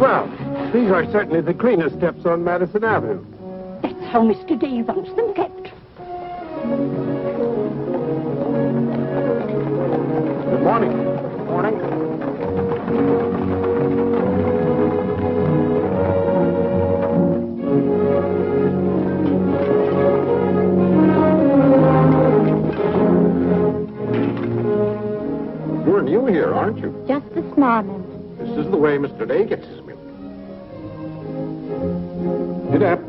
Well, these are certainly the cleanest steps on Madison Avenue. That's how Mr. Day wants them kept. Good morning. Good morning. You're new here, aren't you? Just this morning. This is the way Mr. Day gets his milk. Get up.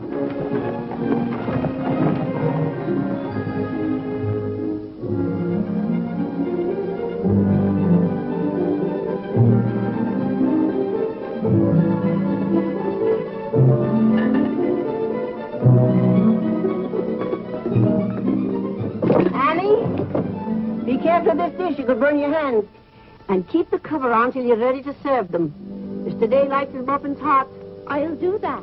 Be careful of this dish, you could burn your hands. And keep the cover on till you're ready to serve them. Mr. Day likes his muffins hot. I'll do that.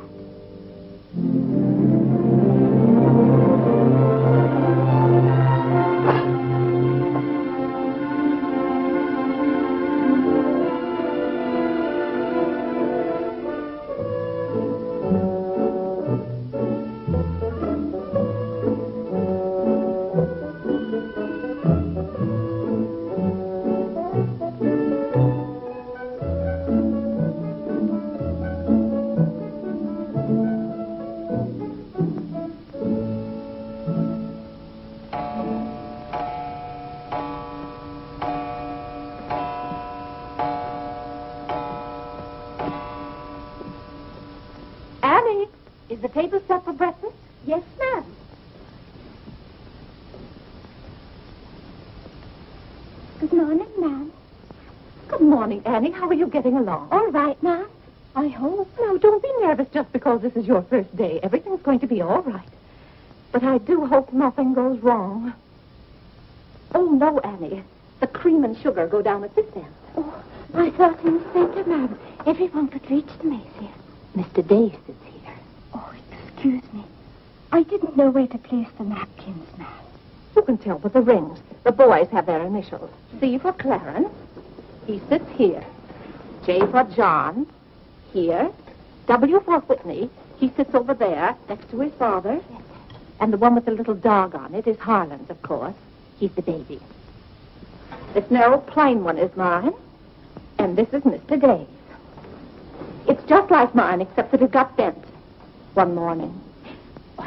Is the table set for breakfast? Yes, ma'am. Good morning, ma'am. Good morning, Annie. How are you getting along? All right, ma'am. I hope. No, don't be nervous just because this is your first day. Everything's going to be all right. But I do hope nothing goes wrong. Oh, no, Annie. The cream and sugar go down at this end. Oh, I thought in the center, ma'am. Everyone could reach the mace. Mr. Day sits here. Oh, excuse me. I didn't know where to place the napkins, ma'am. You can tell by the rings. The boys have their initials. C for Clarence. He sits here. J for John. Here. W for Whitney. He sits over there, next to his father. And the one with the little dog on it is Harlan's, of course. He's the baby. This narrow plain one is mine. And this is Mr. Day's. It's just like mine, except that it got bent one morning.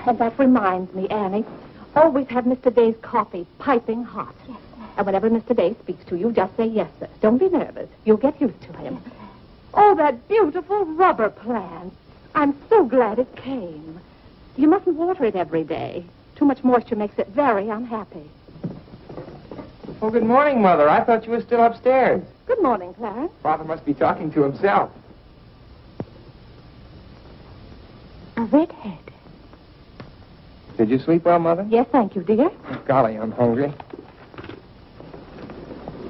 And that reminds me, Annie, always have Mr. Day's coffee piping hot. Yes, ma'am. And whenever Mr. Day speaks to you, just say yes, sir. Don't be nervous. You'll get used to him. Yes, oh, that beautiful rubber plant. I'm so glad it came. You mustn't water it every day. Too much moisture makes it very unhappy. Well, good morning, Mother. I thought you were still upstairs. Good morning, Clarence. Father must be talking to himself. A redhead. Did you sleep well, Mother? Yes, thank you, dear. Golly, I'm hungry.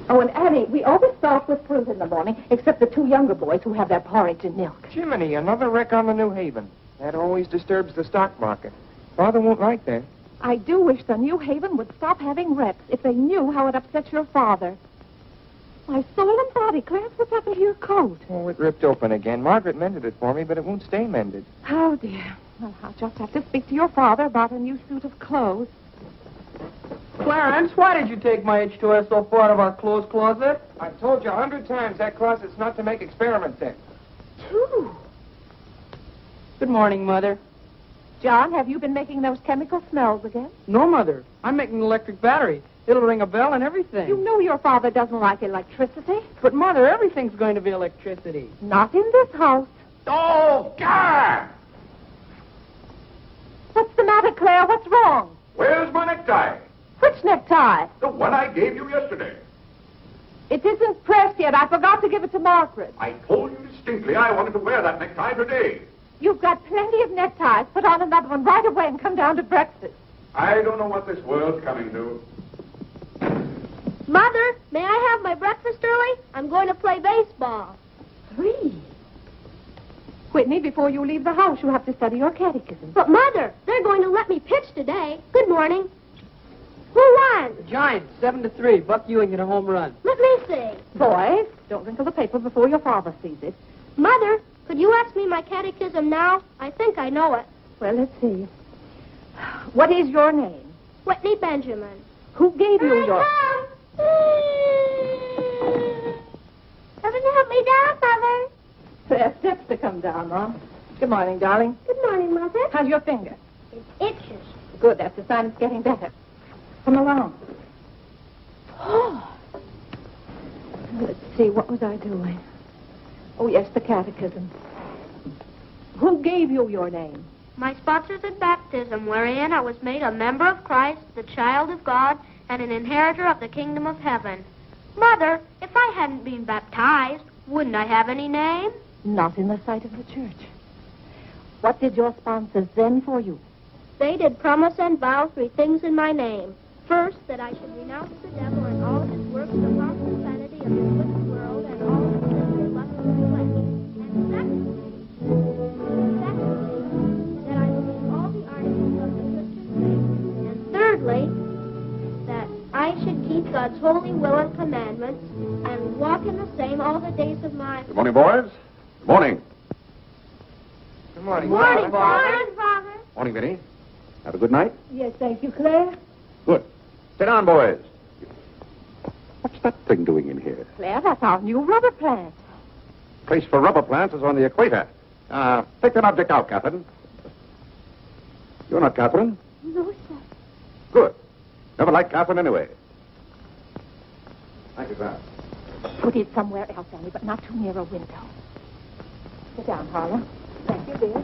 Oh, and Annie, we always start with fruit in the morning, except the two younger boys who have their porridge and milk. Jiminy, another wreck on the New Haven. That always disturbs the stock market. Father won't like that. I do wish the New Haven would stop having wrecks if they knew how it upsets your father. My soul and body, Clarence, what's happened to your coat? Oh, it ripped open again. Margaret mended it for me, but it won't stay mended. Oh, dear. Well, I'll just have to speak to your father about a new suit of clothes. Clarence, why did you take my H2SO out of our clothes closet? I've told you 100 times that closet's not to make experiments in. Phew. Good morning, Mother. John, have you been making those chemical smells again? No, Mother. I'm making an electric battery. It'll ring a bell and everything. You know your father doesn't like electricity. But, Mother, everything's going to be electricity. Not in this house. Oh, God! What's the matter, Claire? What's wrong? Where's my necktie? Which necktie? The one I gave you yesterday. It isn't pressed yet. I forgot to give it to Margaret. I told you distinctly I wanted to wear that necktie today. You've got plenty of neckties. Put on another one right away and come down to breakfast. I don't know what this world's coming to. Mother, may I have my breakfast early? I'm going to play baseball. 3. Whitney, before you leave the house, you have to study your catechism. But, Mother, they're going to let me pitch today. Good morning. Who won? The Giants, 7-3. Buck Ewing hit a home run. Let me see. Boys, don't wrinkle the paper before your father sees it. Mother, could Could you ask me my catechism now? I think I know it. Well, let's see. What is your name? Whitney Benjamin. Who gave you your... Doesn't help me down, Mother. There are steps to come down, Mom. Good morning, darling. Good morning, Mother. How's your finger? It itches. Good, that's a sign it's getting better. Come along. Oh. Let's see, what was I doing? Oh, yes, the catechism. Who gave you your name? My sponsors in baptism, wherein I was made a member of Christ, the child of God, and an inheritor of the kingdom of heaven. Mother, if I hadn't been baptized, wouldn't I have any name? Not in the sight of the church. What did your sponsors then for you? They did promise and vow 3 things in my name. First, that I should renounce the devil and all his works, the harmful vanity of this wicked world, and all his sinful lusts of the flesh. And secondly, that I believe all the articles of the Christian faith. And thirdly, that I should keep God's holy will and commandments and walk in the same all the days of my... Good morning, boys. Good morning. Good morning, Morning, Father. Father. Morning, Vinnie. Have a good night? Yes, thank you, Claire. Good. Sit down, boys. What's that thing doing in here? Claire, that's our new rubber plant. Place for rubber plants is on the equator. Take that object out, Catherine. You're not Catherine? No, sir. Good. Never liked Catherine anyway. Thank you, sir. Put it somewhere else, Annie, but not too near a window. Sit down, Harlan. Thank you, dear.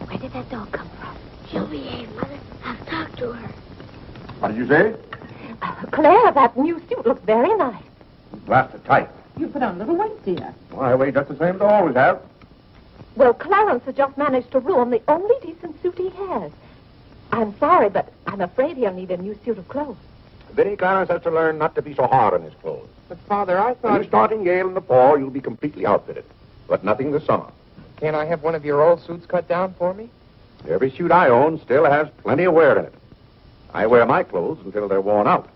Where did that dog come from? She'll behave, Mother. I've talked to her. What did you say? Claire, that new suit looks very nice. Blasted tight. You put on little weight, dear. Well, I weigh just the same as I always have. Well, Clarence has just managed to ruin the only decent suit he has. I'm sorry, but I'm afraid he'll need a new suit of clothes. Vinnie, Clarence has to learn not to be so hard on his clothes. But, Father, I When thought... you start in Yale in the fall, you'll be completely outfitted. But nothing this summer. Can't I have one of your old suits cut down for me? Every suit I own still has plenty of wear in it. I wear my clothes until they're worn out.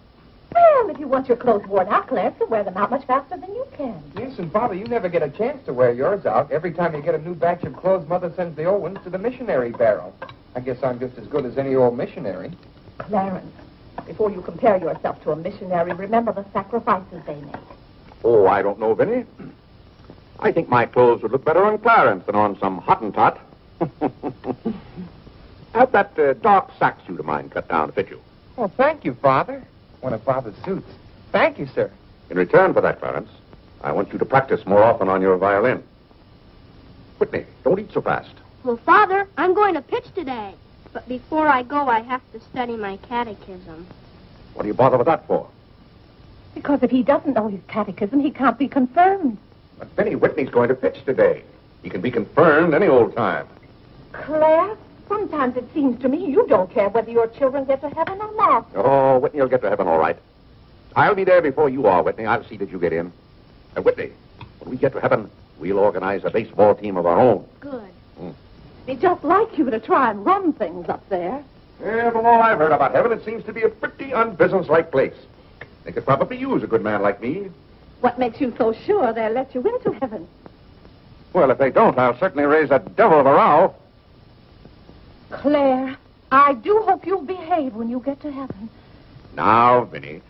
Well, if you want your clothes worn out, Claire can wear them out much faster than you can. Yes, and, Father, you never get a chance to wear yours out. Every time you get a new batch of clothes, Mother sends the old ones to the missionary barrel. I guess I'm just as good as any old missionary. Clarence, before you compare yourself to a missionary, remember the sacrifices they make. Oh, I don't know, Vinnie. I think my clothes would look better on Clarence than on some Hottentot. Have that dark sack suit of mine cut down to fit you. Oh, thank you, Father. One of Father's suits. Thank you, sir. In return for that, Clarence, I want you to practice more often on your violin. Whitney, don't eat so fast. Well, Father, I'm going to pitch today. But before I go, I have to study my catechism. What do you bother with that for? Because if he doesn't know his catechism, he can't be confirmed. But Vinnie, Whitney's going to pitch today. He can be confirmed any old time. Claire, sometimes it seems to me you don't care whether your children get to heaven or not. Oh, Whitney will get to heaven all right. I'll be there before you are, Whitney. I'll see that you get in. And Whitney, when we get to heaven, we'll organize a baseball team of our own. Good. It'd be just like you to try and run things up there. Yeah, from all I've heard about heaven, it seems to be a pretty unbusinesslike place. They could probably use a good man like me. What makes you so sure they'll let you into heaven? Well, if they don't, I'll certainly raise a devil of a row. Claire, I do hope you'll behave when you get to heaven. Now, Vinnie.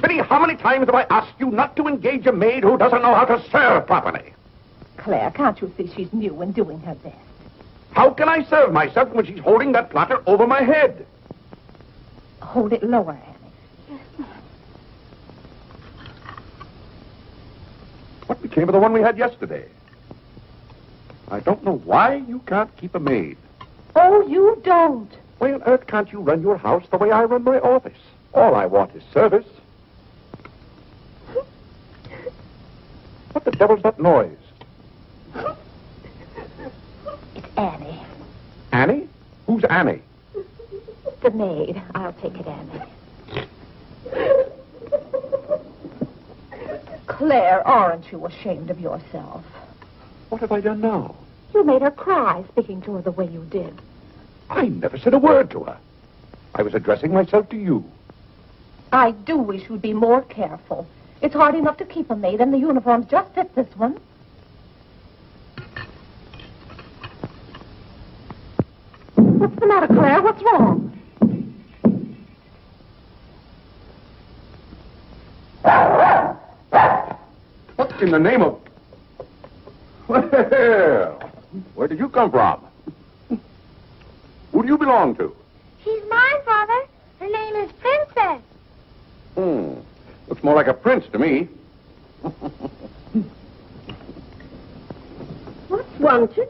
Vinnie, how many times have I asked you not to engage a maid who doesn't know how to serve properly? Claire, can't you see she's new and doing her best? How can I serve myself when she's holding that platter over my head? Hold it lower, Annie. What became of the one we had yesterday? I don't know why you can't keep a maid. Oh, you don't. Why on earth can't you run your house the way I run my office? All I want is service. What the devil's that noise? It's Annie. Annie? Who's Annie? The maid. I'll take it, Annie. Claire, aren't you ashamed of yourself? What have I done now? You made her cry speaking to her the way you did. I never said a word to her. I was addressing myself to you. I do wish you'd be more careful. It's hard enough to keep a maid, and the uniforms just fit this one. What's the matter, Claire? What's wrong? What in the name of... Well, where did you come from? Who do you belong to? She's mine, Father. Her name is Princess. Looks more like a prince to me. What's wanted?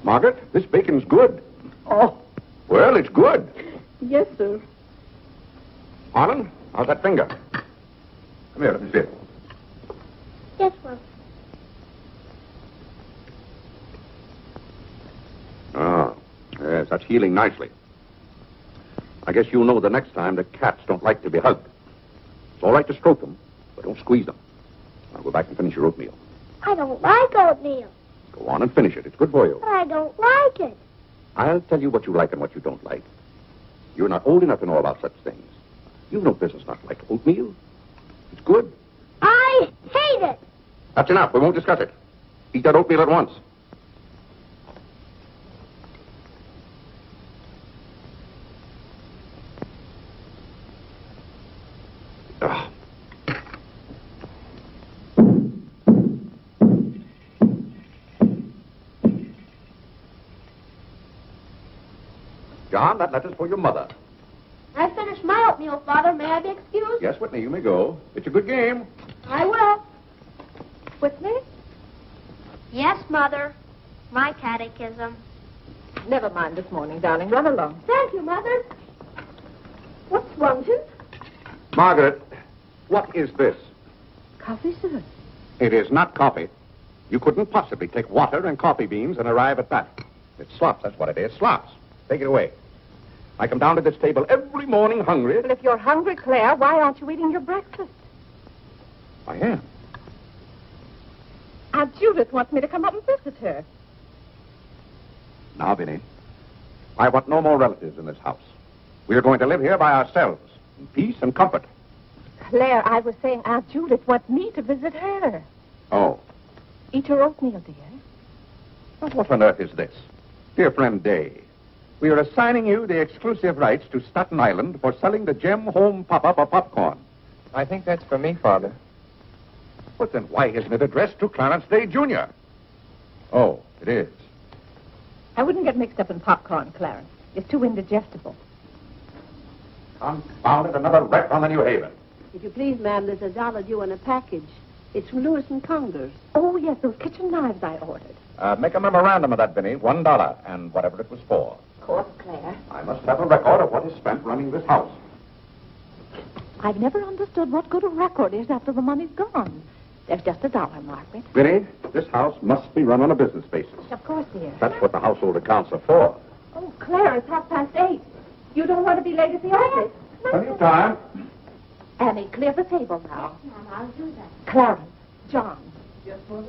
Margaret, this bacon's good. Oh, Well, it's good. yes, sir. Harlan, how's that finger? Come here, let me see it. Yes, Father. Ah, yes, that's healing nicely. I guess you'll know the next time that cats don't like to be hugged. It's all right to stroke them, but don't squeeze them. Now go back and finish your oatmeal. I don't like oatmeal. Go on and finish it. It's good for you. But I don't like it. I'll tell you what you like and what you don't like. You're not old enough to know about such things. You've no business not to like oatmeal. It's good. I hate it. That's enough. We won't discuss it. Eat that oatmeal at once. Ah. John, that letter's for your mother. I finished my oatmeal, Father. May I be excused? Yes, Whitney, you may go. It's a good game. I will. Whitney? Yes, Mother. My catechism. Never mind this morning, darling. Run along. Thank you, Mother. What's wanted? Margaret, what is this? Coffee, sir. It is not coffee. You couldn't possibly take water and coffee beans and arrive at that. It's slops, that's what it is. Slops. Take it away. I come down to this table every morning hungry. Well, if you're hungry, Claire, why aren't you eating your breakfast? I am. Aunt Judith wants me to come up and visit her. Now, Vinnie, I want no more relatives in this house. We are going to live here by ourselves, in peace and comfort. Claire, I was saying Aunt Judith wants me to visit her. Oh. Eat your oatmeal, dear. Well, what on earth is this? Dear friend Day, we are assigning you the exclusive rights to Staten Island for selling the Gem Home Pop-Up of popcorn. I think that's for me, Father. But then why isn't it addressed to Clarence Day, Jr.? Oh, it is. I wouldn't get mixed up in popcorn, Clarence. It's too indigestible. Confound it, another wreck on the New Haven. If you please, ma'am, there's $1 due in a package. It's from Lewis and Conger's. Oh, yes, those kitchen knives I ordered. Make a memorandum of that, Vinnie. $1, and whatever it was for. Of course, Claire. I must have a record of what is spent running this house. I've never understood what good a record is after the money's gone. There's just $1, Margaret. Vinnie, this house must be run on a business basis. Of course, dear. That's what the household accounts are for. Oh, Claire, it's 8:30. You don't want to be late at the office. Plenty of time. Annie, clear the table now. Yes, Mom, I'll do that. Clarence, John, Yes, Mother?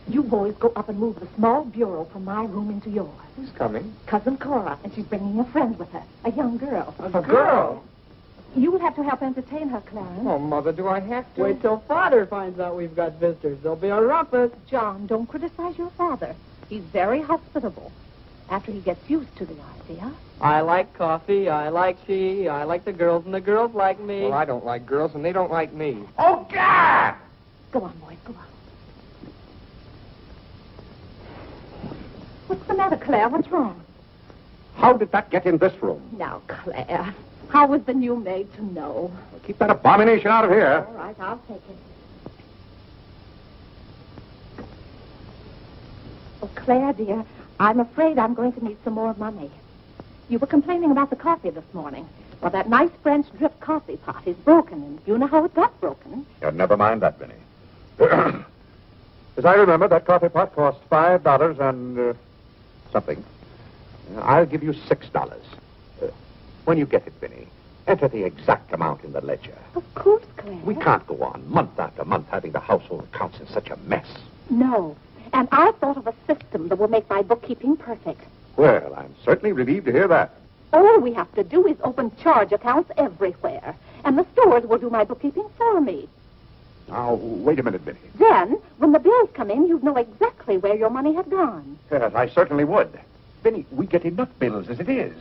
you boys go up and move the small bureau from my room into yours. Who's coming? Cousin Cora, and she's bringing a friend with her, a young girl. A girl? You will have to help entertain her, Clarence. Oh, Mother, do I have to? Wait till Father finds out we've got visitors. There'll be a rumpus. John, don't criticize your father. He's very hospitable. After he gets used to the idea. I like coffee, I like tea, I like the girls, and the girls like me. Well, I don't like girls, and they don't like me. Oh, God! Go on, boys, go on. What's the matter, Claire? What's wrong? How did that get in this room? Now, Claire, how was the new maid to know? Well, keep that abomination out of here. All right, I'll take it. Oh, Claire, dear, I'm afraid I'm going to need some more money. You were complaining about the coffee this morning. Well, that nice French drip coffee pot is broken, and you know how it got broken. Yeah, never mind that, Vinnie. As I remember, that coffee pot cost $5 and something. I'll give you $6. When you get it, Vinnie, enter the exact amount in the ledger. Of course, Claire. We can't go on month after month having the household accounts in such a mess. No. And I thought of a system that will make my bookkeeping perfect. Well, I'm certainly relieved to hear that. All we have to do is open charge accounts everywhere, and the stores will do my bookkeeping for me. Now, wait a minute, Vinnie. Then, when the bills come in, you'd know exactly where your money had gone. Yes, I certainly would. Vinnie, we get enough bills as it is.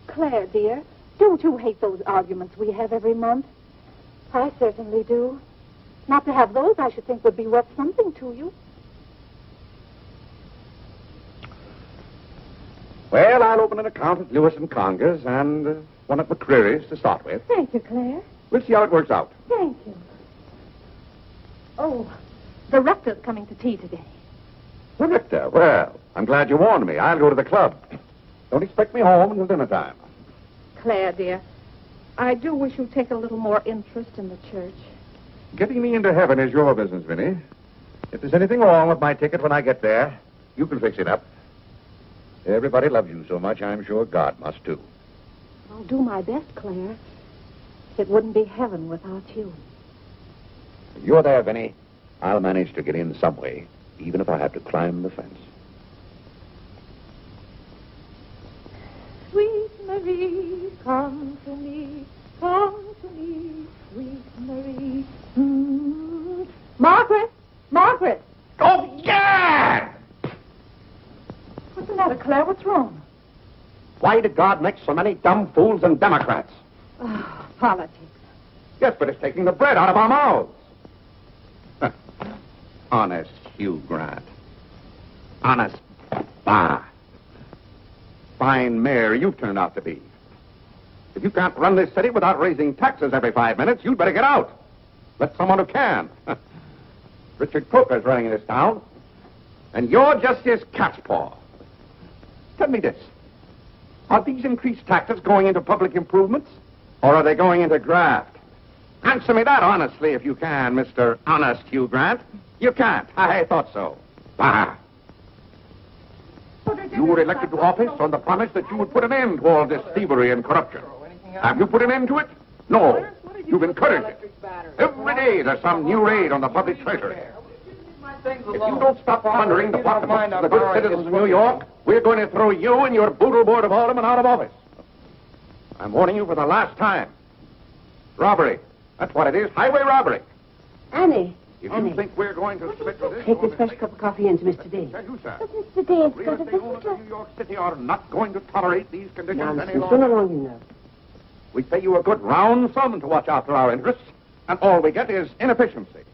Claire, dear, don't you hate those arguments we have every month? I certainly do. Not to have those, I should think, would be worth something to you. Well, I'll open an account at Lewis and Conger's and one at McCreary's to start with. Thank you, Claire. We'll see how it works out. Thank you. Oh, the rector's coming to tea today. The rector? Well, I'm glad you warned me. I'll go to the club. Don't expect me home until dinner time. Claire, dear, I do wish you'd take a little more interest in the church. Getting me into heaven is your business, Vinnie. If there's anything wrong with my ticket when I get there, you can fix it up. Everybody loves you so much, I'm sure God must too. I'll do my best, Claire. It wouldn't be heaven without you. If you're there, Vinnie, I'll manage to get in some way, even if I have to climb the fence. Sweet Marie, come to me, sweet Marie. Margaret! Margaret! Oh, yeah! What's the matter, Claire? What's wrong? Why did God make so many dumb fools and Democrats? Oh, politics. Yes, but it's taking the bread out of our mouths. Honest Hugh Grant. Honest. Fine mayor you've turned out to be. If you can't run this city without raising taxes every 5 minutes, you'd better get out. Let someone who can. Richard Coker's running this town, and you're just his cat's paw. Tell me this. Are these increased taxes going into public improvements, or are they going into graft? Answer me that honestly if you can, Mr. Honest Hugh Grant. You can't. I thought so. You were elected to office on the promise that you would put an end to all this thievery and corruption. Have you put an end to it? No. You've encouraged it. Every day there's some new raid on the public treasury. If you don't stop plundering the pocketbooks of the good citizens of New York, we're going to throw you and your boodle board of aldermen out of office. I'm warning you for the last time. Robbery. That's what it is. Highway robbery. Annie. If you think we're going to submit to this... Take this fresh cup of coffee in to Mr. Day. Tell you, sir. But Mr. Day's Real got a estate owners visitor. of New York City are not going to tolerate these conditions any Nonsense. longer. Sooner along you know. We pay you a good round sum to watch after our interests, and all we get is inefficiency.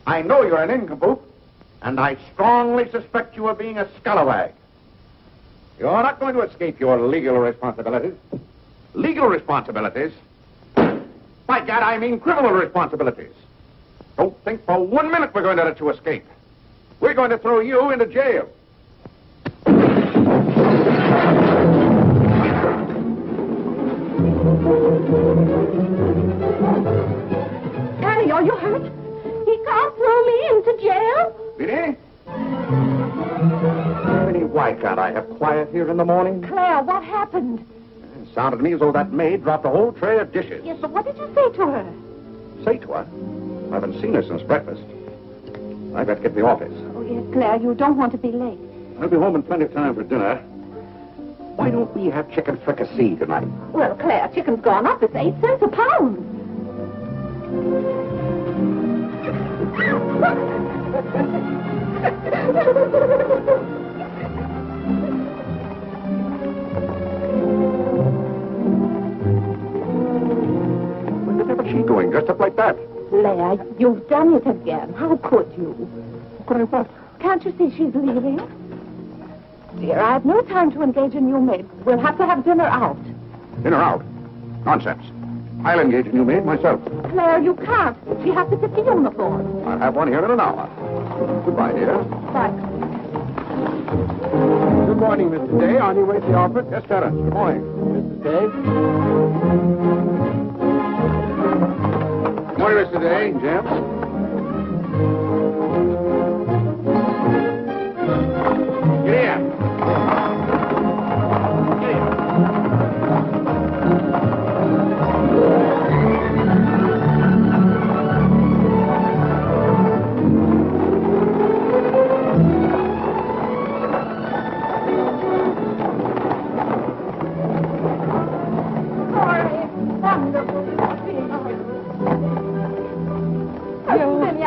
I know you're an nincompoop, and I strongly suspect you of being a scalawag. You're not going to escape your legal responsibilities. Legal responsibilities? By God, I mean criminal responsibilities. Don't think for 1 minute we're going to let you escape. We're going to throw you into jail. Annie, are you hurt? He can't throw me into jail? Vinnie? Vinnie, why can't I have quiet here in the morning? Claire, what happened? It sounded to me as though that maid dropped a whole tray of dishes. Yes, but what did you say to her? Say to her? I haven't seen her since breakfast. I better get to the office. Oh, yes, Claire, you don't want to be late. I'll be home in plenty of time for dinner. Why don't we have chicken fricassee tonight? Well, Claire, chicken's gone up. It's 8 cents a pound. Where the devil's she going, dressed up like that? Claire, you've done it again. How could you? Could I what? Can't you see she's leaving? Dear, I have no time to engage a new maid. We'll have to have dinner out. Dinner out? Nonsense. I'll engage a new maid myself. Claire, you can't. She has to fit the uniform. I'll have one here in an hour. Goodbye, dear. Bye. Good morning, Mr. Day. On your way to the office? Yes, Clarence. Good morning. Mrs. Day? Good morning, Mr. Day. James. Get here.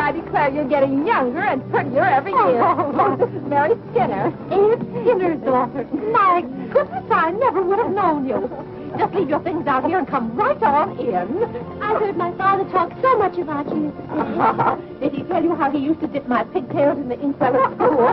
I declare you're getting younger and prettier every year. Oh, this is Mary Skinner. Aunt Skinner's daughter. My goodness, I never would have known you. Just leave your things out here and come right on in. I heard my father talk so much about you, Mrs. Vinnie. Did he tell you how he used to dip my pigtails in the inkwell at school?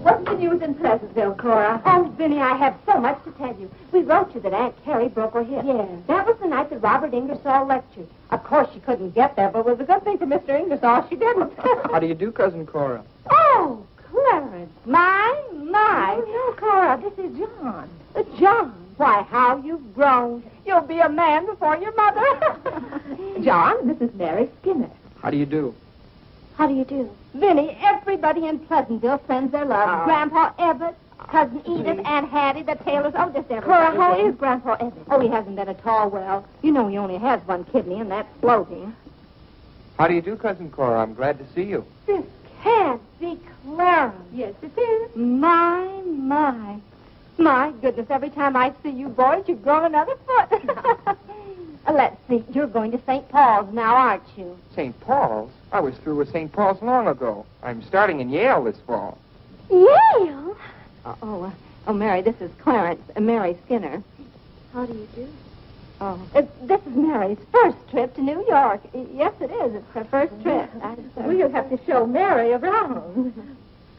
What's the news in Pleasantville, Cora? Oh, Vinnie, I have so much to tell you. We wrote you that Aunt Carrie broke her hip. Yes. That was the night that Robert Ingersoll lectured. Of course, she couldn't get there, but It was a good thing for Mr. Ingersoll she didn't. How do you do, Cousin Cora? Oh, Clarence. My. Oh, no, Cora, this is John. John, why, how you've grown. You'll be a man before your mother. John, this is Mary Skinner. How do you do? How do you do? Vinnie, everybody in Pleasantville sends their love. Oh. Grandpa Everett, Cousin Edith, Aunt Hattie, the Taylors, just everybody. Cora, how is Grandpa Everett? Oh, he hasn't been at all well. You know he only has one kidney, and that's floating. How do you do, Cousin Cora? I'm glad to see you. This can't be Clarence. Yes, it is. My. My goodness, every time I see you boys, you've grown another foot. Let's see, you're going to St. Paul's now, aren't you? St. Paul's? I was through with St. Paul's long ago. I'm starting in Yale this fall. Yale? Oh, Mary, this is Clarence, Mary Skinner. How do you do? Oh, this is Mary's first trip to New York. Yes, it is. It's her first trip. Well, you'll have to show Mary around.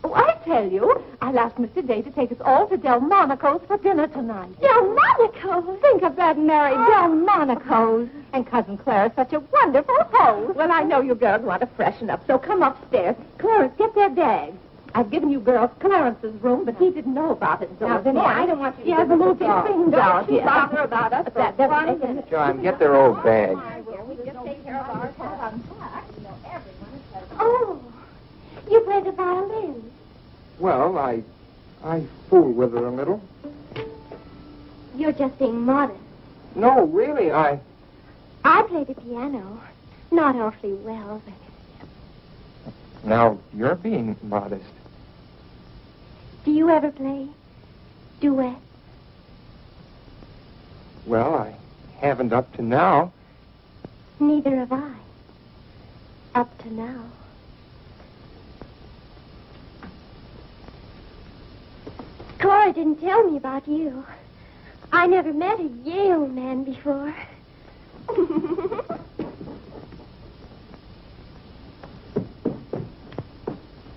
Oh, I tell you, I'll ask Mr. Day to take us all to Delmonico's for dinner tonight. Delmonico's? Think of that, Mary. Delmonico's. And Cousin Clara's such a wonderful host. Well, I know you girls want to freshen up, so come upstairs. Clarence, get their bags. I've given you girls Clarence's room, but he didn't know about it until Now, this Vinnie, morning. I don't want you to He has a little get this thing all. out Don't you here. bother about us for That one doesn't minute. John, get their old bag. Oh, you play the violin. Well, I fool with her a little. You're just being modest. No, really, I play the piano. Not awfully well, but... Now, you're being modest. Do you ever play duets? Well, I haven't up to now. Neither have I. Up to now. Cora didn't tell me about you. I never met a Yale man before.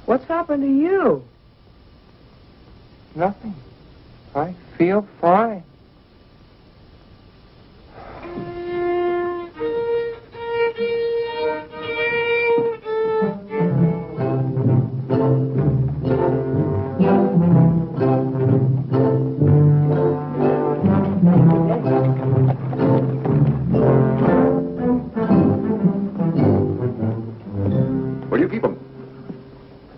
What's happened to you? Nothing. I feel fine. Where do you keep them?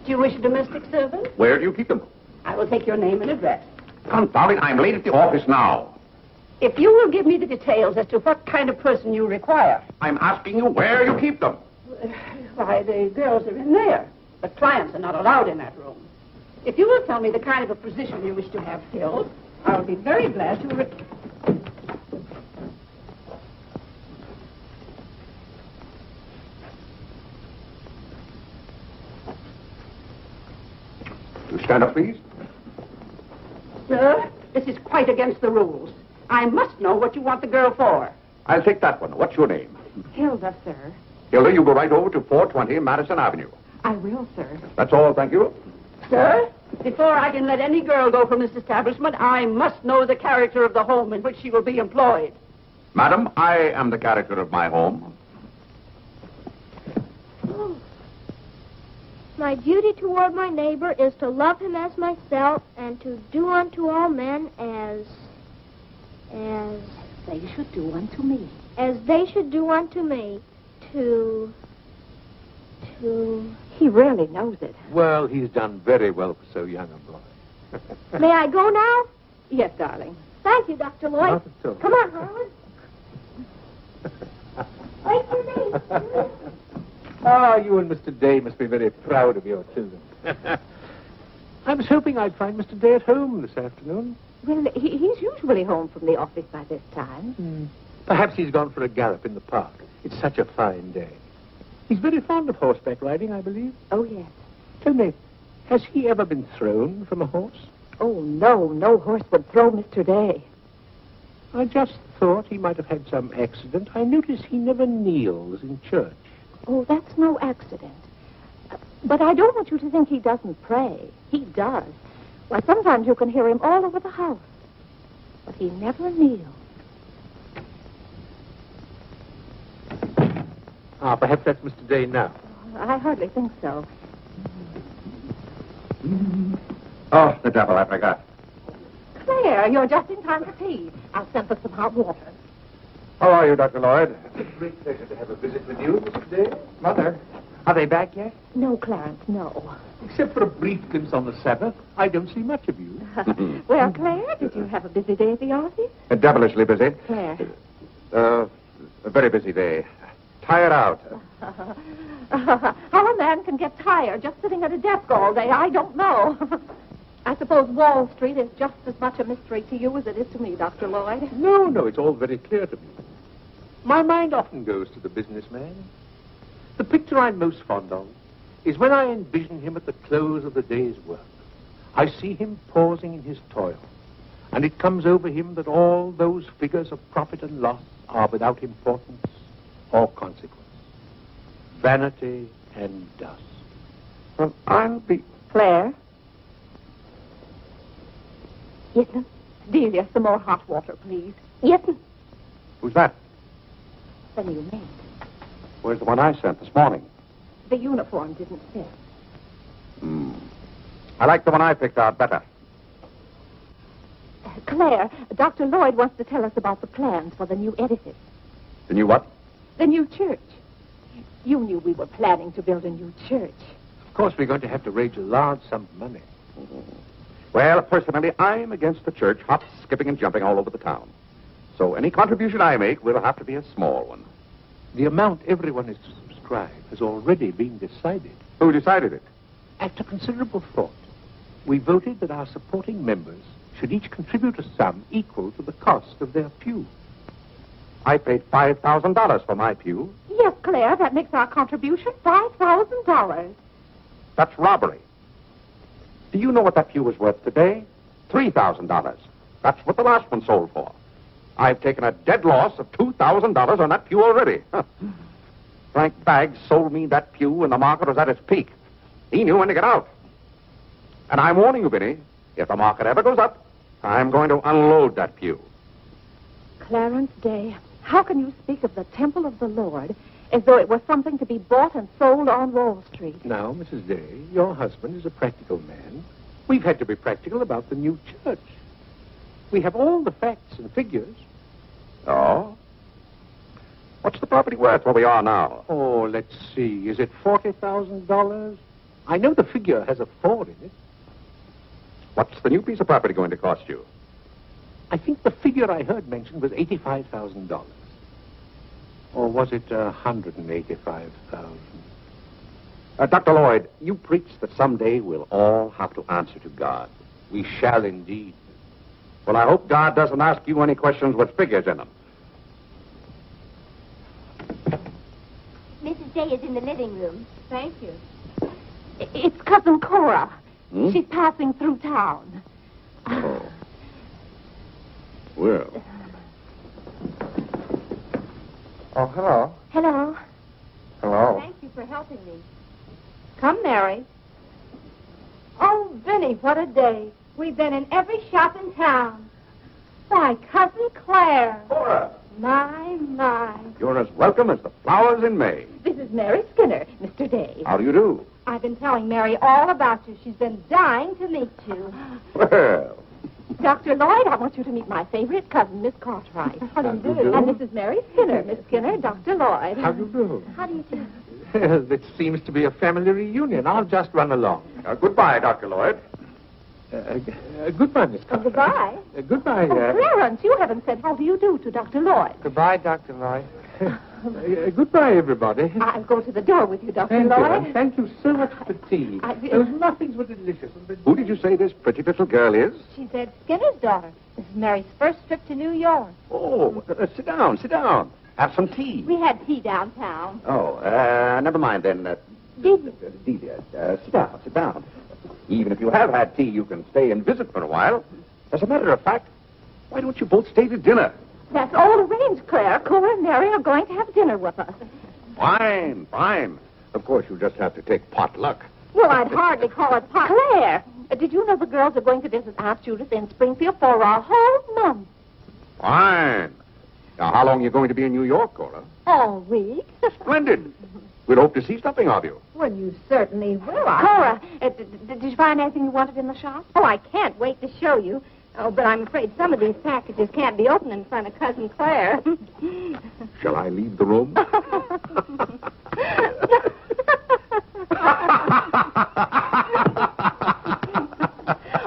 Do you wish a domestic servant? Where do you keep them? I will take your name and address. Confound it, I'm late at the office now. If you will give me the details as to what kind of person you require. I'm asking you where you keep them. Why, the girls are in there. But clients are not allowed in that room. If you will tell me the kind of a position you wish to have filled, I'll be very glad to... You stand up, please. Sir, this is quite against the rules. I must know what you want the girl for. I'll take that one. What's your name? Hilda, sir. Hilda, you go right over to 420 Madison Avenue. I will, sir. That's all, thank you. Sir, before I can let any girl go from this establishment, I must know the character of the home in which she will be employed. Madam, I am the character of my home. My duty toward my neighbor is to love him as myself and to do unto all men as They should do unto me. they should do unto me. To He really knows it. Well, he's done very well for so young a boy. May I go now? Yes, darling. Thank you, Dr. Lloyd. Not at all. Come on, Howard. Wait for me. Ah, you and Mr. Day must be very proud of your children. I was hoping I'd find Mr. Day at home this afternoon. Well, he's usually home from the office by this time. Perhaps he's gone for a gallop in the park. It's such a fine day. He's very fond of horseback riding, I believe. Oh, yes. Tell me, has he ever been thrown from a horse? Oh, no. No horse would throw Mr. Day. I just thought he might have had some accident. I notice he never kneels in church. Oh, that's no accident. But I don't want you to think he doesn't pray. He does. Why, sometimes you can hear him all over the house. But he never kneels. Ah, perhaps that's Mr. Day now. I hardly think so. Oh, the devil, I forgot. Claire, you're just in time for tea. I'll send for some hot water. How are you, Dr. Lloyd? It's a great pleasure to have a visit with you, Mr. Day. Mother, are they back yet? No, Clarence, no. Except for a brief glimpse on the Sabbath, I don't see much of you. Well, Claire, did you have a busy day at the office? Devilishly busy. Claire. A very busy day. Tired out. How a man can get tired just sitting at a desk all day, I don't know. I suppose Wall Street is just as much a mystery to you as it is to me, Dr. Lloyd. No, it's all very clear to me. My mind often goes to the businessman. The picture I'm most fond of is when I envision him at the close of the day's work. I see him pausing in his toil, and it comes over him that all those figures of profit and loss are without importance or consequence. Vanity and dust. Well, I'll be... Claire? Yes, ma'am. Delia, some more hot water, please. Yes, ma'am. Who's that? The new maid. Where's the one I sent this morning? The uniform didn't fit. I like the one I picked out better. Claire, Dr. Lloyd wants to tell us about the plans for the new edifice. The new what? The new church. You knew we were planning to build a new church. Of course, we're going to have to raise a large sum of money. Well, personally, I'm against the church hopping, skipping, and jumping all over the town. So any contribution I make will have to be a small one. The amount everyone is to subscribe has already been decided. Who decided it? After considerable thought, we voted that our supporting members should each contribute a sum equal to the cost of their pew. I paid $5,000 for my pew. Yes, Claire, that makes our contribution $5,000. That's robbery. Do you know what that pew was worth today? $3,000. That's what the last one sold for. I've taken a dead loss of $2,000 on that pew already. Frank Baggs sold me that pew when the market was at its peak. He knew when to get out. And I'm warning you, Vinnie, if the market ever goes up, I'm going to unload that pew. Clarence Day, how can you speak of the temple of the Lord as though it were something to be bought and sold on Wall Street? Now, Mrs. Day, your husband is a practical man. We've had to be practical about the new church. We have all the facts and figures. Oh? What's the property worth where we are now? Oh, let's see. Is it $40,000? I know the figure has a 4 in it. What's the new piece of property going to cost you? I think the figure I heard mentioned was $85,000. Or was it $185,000? Dr. Lloyd, you preach that someday we'll all have to answer to God. We shall indeed. Well, I hope God doesn't ask you any questions with figures in them. Mrs. Day is in the living room. Thank you. It's Cousin Cora. Hmm? She's passing through town. Oh. Well. Oh, hello. Hello. Hello. Thank you for helping me. Come, Mary. Oh, Vinnie, what a day. We've been in every shop in town. Why, Cousin Claire. Cora, My. you're as welcome as the flowers in May. This is Mary Skinner, Mr. Day. How do you do? I've been telling Mary all about you. She's been dying to meet you. Well, Dr. Lloyd, I want you to meet my favorite cousin, Miss Cartwright. How do you do? And this is Mary Skinner, Miss Skinner, Dr. Lloyd. How do you do? How do you do? Well, it seems to be a family reunion. I'll just run along. goodbye, Dr. Lloyd. Goodbye, Miss Cartwright. Goodbye. Goodbye. Oh, Clarence, you haven't said how do you do to Dr. Lloyd. Goodbye, Dr. Lloyd. Goodbye, everybody. I'll go to the door with you, Dr. Thank you, Lloyd. and thank you so much for tea. Those muffins were delicious. Who did you say this pretty little girl is? She's Ed Skinner's daughter. This is Mary's first trip to New York. Oh, sit down, sit down. have some tea. We had tea downtown. Oh, never mind then. Delia, sit down. Even if you have had tea, you can stay and visit for a while. As a matter of fact, why don't you both stay to dinner? That's all arranged, Claire. Cora and Mary are going to have dinner with us. Fine. Of course, you just have to take potluck. Well, I'd hardly call it pot. Claire, did you know the girls are going to visit Aunt Judith in Springfield for a whole month? Fine. Now, how long are you going to be in New York, Cora? All week. Splendid. We'd hope to see something of you. Well, you certainly will. Cora, did you find anything you wanted in the shop? Oh, I can't wait to show you. Oh, but I'm afraid some of these packages can't be opened in front of Cousin Claire. Shall I leave the room?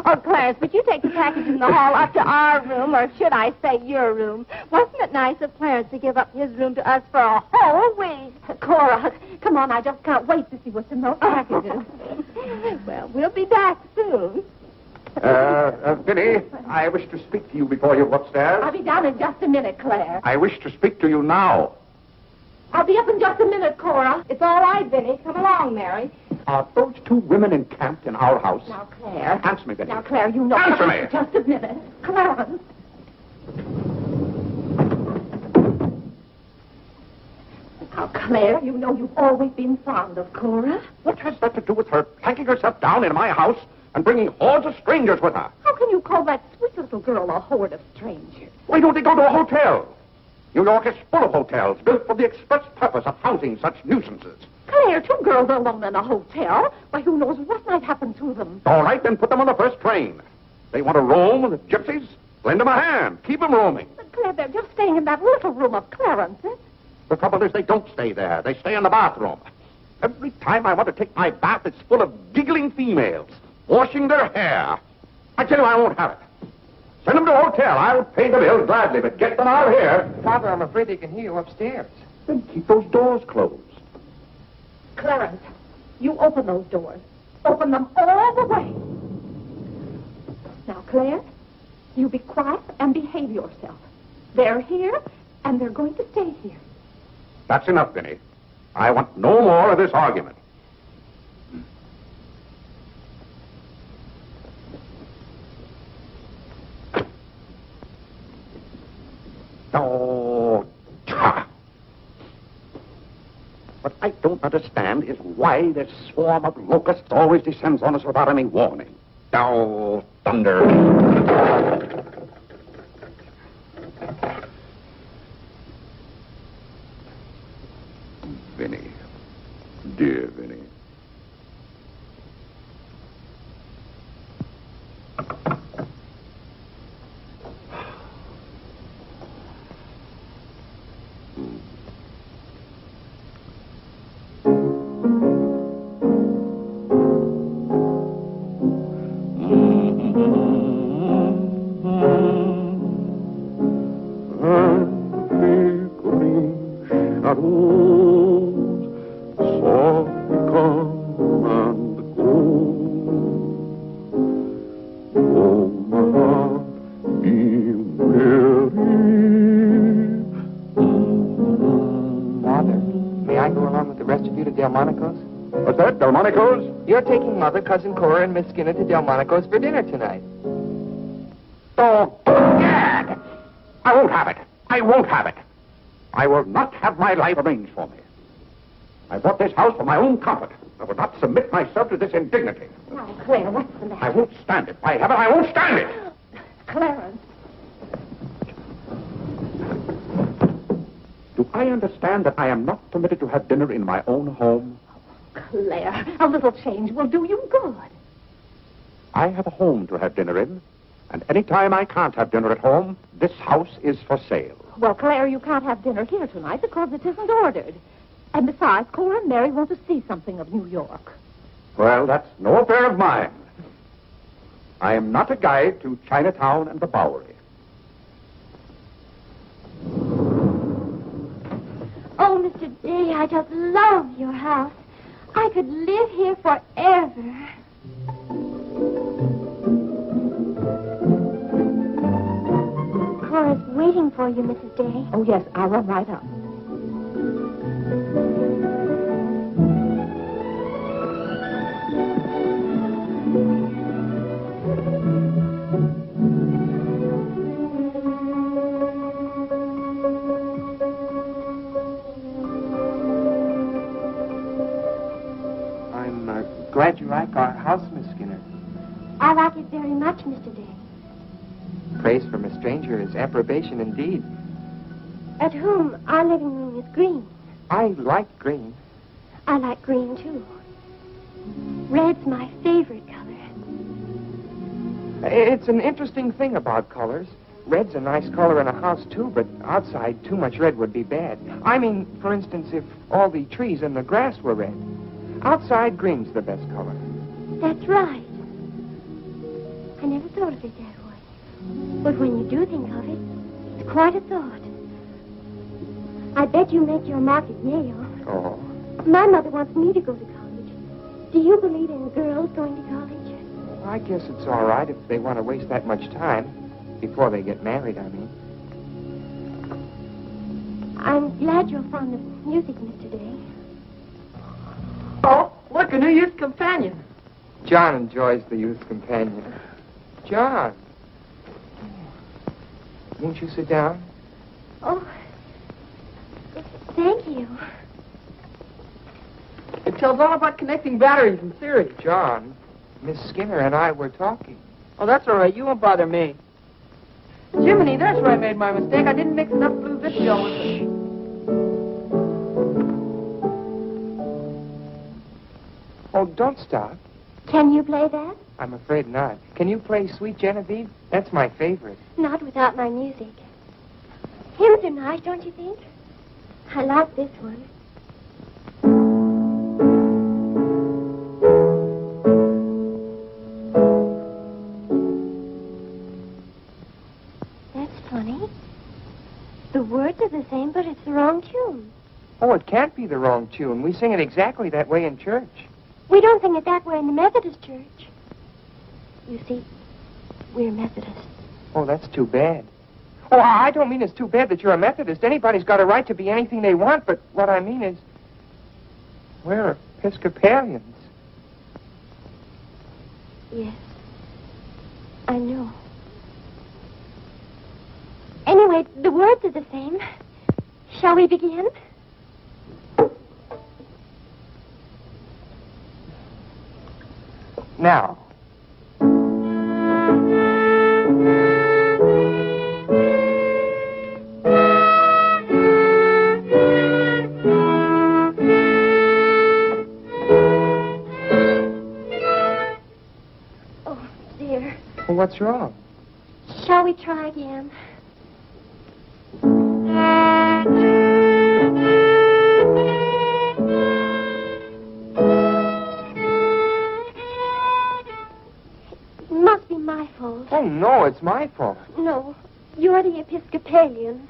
Oh, Clarence, but you take the package in the hall up to our room, or should I say your room. Wasn't it nice of Clarence to give up his room to us for a whole week? Cora, come on, I just can't wait to see what's in those packages. Well, we'll be back soon. Vinnie, I wish to speak to you before you go upstairs. I'll be down in just a minute, Claire. I wish to speak to you now. I'll be up in just a minute, Cora. It's all right, Vinnie. Come along, Mary. Are those two women encamped in our house? Now, Claire. Answer me, Vinnie. Now, Claire, you know... Answer me! Just a minute. Clarence. Now, Claire, you know you've always been fond of Cora. What has that to do with her planking herself down in my house and bringing hordes of strangers with her? How can you call that sweet little girl a horde of strangers? Why don't they go to a hotel? New York is full of hotels built for the express purpose of housing such nuisances. Claire, two girls alone in a hotel? Why, who knows what might happen to them? All right, then put them on the first train. They want to roam with the gypsies? Lend them a hand. Keep them roaming. But, Claire, they're just staying in that little room of Clarence's. The trouble is they don't stay there. They stay in the bathroom. Every time I want to take my bath, it's full of giggling females, washing their hair. I tell you, I won't have it. Send them to a hotel. I'll pay the bill gladly, but get them out of here. Father, I'm afraid they can hear you upstairs. Then keep those doors closed. Clarence, you open those doors. Open them all the way. Now, Claire, you be quiet and behave yourself. They're here, and they're going to stay here. That's enough, Vinnie. I want no more of this argument. Oh, what I don't understand is why this swarm of locusts always descends on us without any warning. Oh, thunder. Vinnie. Dear Vinnie. What's that, Delmonico's? You're taking Mother, Cousin Cora, and Miss Skinner to Delmonico's for dinner tonight. Oh, Gad! I won't have it. I won't have it. I will not have my life arranged for me. I bought this house for my own comfort. I will not submit myself to this indignity. Now, Claire, what's the matter? I won't stand it. By heaven, I won't stand it. Clarence. Do I understand that I am not permitted to have dinner in my own home? Claire, a little change will do you good. I have a home to have dinner in, and any time I can't have dinner at home, this house is for sale. Well, Claire, you can't have dinner here tonight because it isn't ordered. And besides, Cora and Mary want to see something of New York. Well, that's no affair of mine. I am not a guide to Chinatown and the Bowery. Oh, Mr. Day, I just love your house. I could live here forever. Cora's waiting for you, Mrs. Day. Oh, yes, I'll run right up. Glad you like our house, Miss Skinner. I like it very much, Mr. Day. Praise from a stranger is approbation indeed. At home, our living room is green. I like green. I like green, too. Red's my favorite color. It's an interesting thing about colors. Red's a nice color in a house, too, but outside, too much red would be bad. I mean, for instance, if all the trees and the grass were red. Outside, green's the best color. That's right. I never thought of it that way. But when you do think of it, it's quite a thought. I bet you make your mark at Yale. Oh. My mother wants me to go to college. Do you believe in girls going to college? Well, I guess it's all right if they want to waste that much time. Before they get married, I mean. I'm glad you're fond of music, Mr. Day. Oh, look, a new youth companion. John enjoys the youth companion. John. Won't you sit down? Oh, thank you. It tells all about connecting batteries in series. John, Miss Skinner and I were talking. Oh, that's all right. You won't bother me. Jiminy, that's where I made my mistake. I didn't mix enough blue vitriol with it. Oh, don't stop. Can you play that? I'm afraid not. Can you play Sweet Genevieve? That's my favorite. Not without my music. Hymns are nice, don't you think? I like this one. The words are the same, but it's the wrong tune. Oh, it can't be the wrong tune. We sing it exactly that way in church. We don't sing it that way in the Methodist church. You see, we're Methodists. Oh, that's too bad. Oh, I don't mean it's too bad that you're a Methodist. Anybody's got a right to be anything they want, but what I mean is, we're Episcopalians. Yes, I know. Anyway, the words are the same. Shall we begin? Now. Oh, dear. Well, what's wrong? Shall we try again? Oh, no, it's my fault. No, you're the Episcopalian.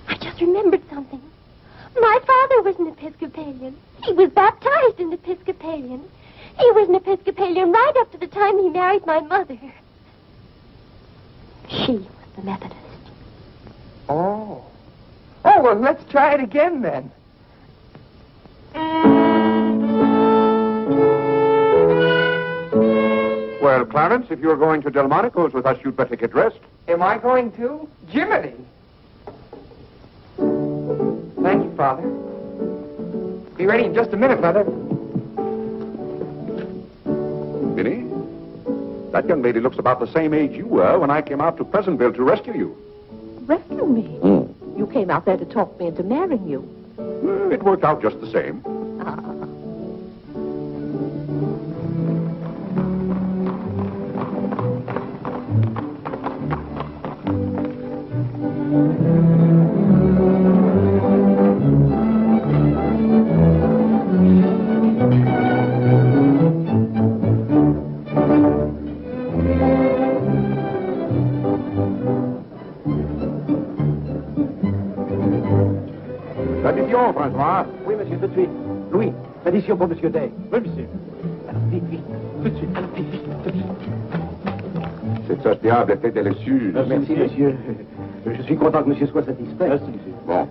I just remembered something. My father was an Episcopalian. He was baptized an Episcopalian. He was an Episcopalian right up to the time he married my mother. She was the Methodist. Oh. Oh, well, let's try it again, then. Well, Clarence, if you're going to Delmonico's with us, you'd better get dressed. Am I going to? Jiminy! Thank you, Father. Be ready in just a minute, Mother. Vinnie, that young lady looks about the same age you were when I came out to Pleasantville to rescue you. Rescue me? You came out there to talk me into marrying you. It worked out just the same. L'addition, François. Oui, monsieur, tout de suite. Louis, l'addition pour monsieur Day. Oui, monsieur. Alors, vite, vite, tout de suite. Alors, vite, vite, tout de suite. Cette sauce diable était délicieuse. Merci, monsieur. Je suis content que monsieur soit satisfait. Merci, monsieur. Bon.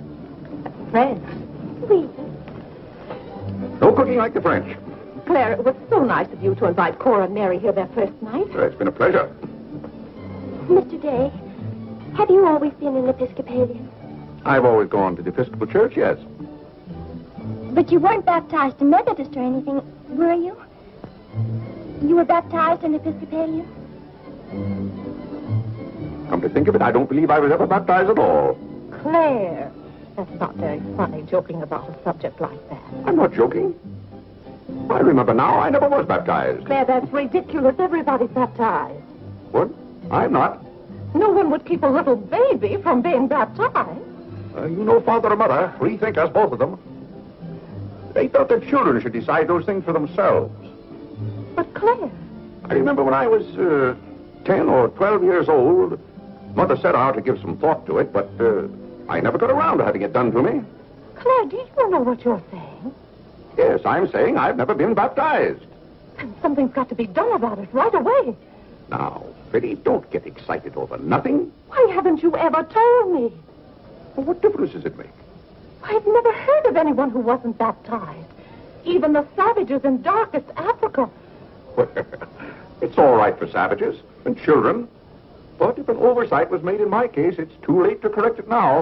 French. Oui. No cooking like the French. Claire, it was so nice of you to invite Cora and Mary here their first night. It's been a pleasure. Mr. Day, have you always been an Episcopalian? I've always gone to the Episcopal Church, yes. But you weren't baptized in Methodist or anything, were you? You were baptized in Episcopalian? Come to think of it, I don't believe I was ever baptized at all. Claire, that's not very funny, joking about a subject like that. I'm not joking. I remember now, I never was baptized. Claire, that's ridiculous. Everybody's baptized. What? I'm not. No one would keep a little baby from being baptized. You know father or mother, free thinkers, both of them. They thought their children should decide those things for themselves. But Claire... I remember when I was 10 or 12 years old, Mother set out to give some thought to it, but I never got around to having it done to me. Claire, do you know what you're saying? Yes, I'm saying I've never been baptized. Then something's got to be done about it right away. Now, Vinnie, don't get excited over nothing. Why haven't you ever told me? Well, what difference does it make? I've never heard of anyone who wasn't baptized. Even the savages in darkest Africa. It's all right for savages and children. But if an oversight was made in my case, it's too late to correct it now.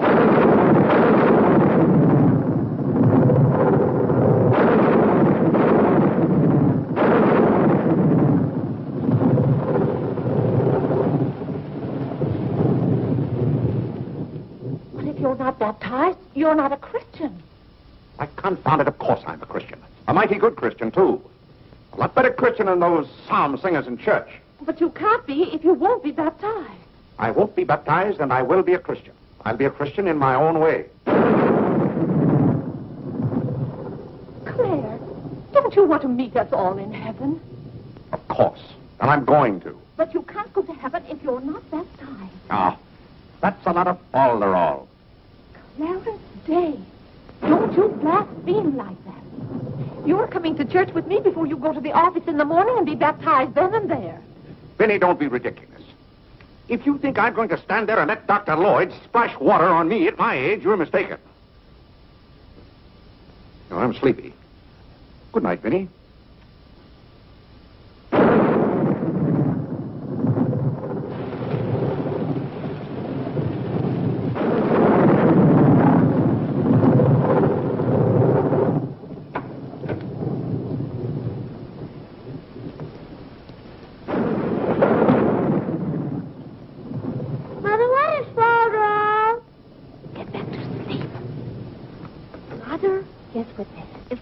But if you're not baptized, you're not a Christian. Why, confound it, of course I'm a Christian. A mighty good Christian, too. A lot better Christian than those psalm singers in church. But you can't be if you won't be baptized. I won't be baptized, and I will be a Christian. I'll be a Christian in my own way. Claire, don't you want to meet us all in heaven? Of course. And I'm going to. But you can't go to heaven if you're not baptized. Ah, that's a lot of falderall. Clarence Day, don't you blaspheme like that. You're coming to church with me before you go to the office in the morning and be baptized then and there. Vinnie, don't be ridiculous. If you think I'm going to stand there and let Dr. Lloyd splash water on me at my age, you're mistaken. No, I'm sleepy. Good night, Vinnie.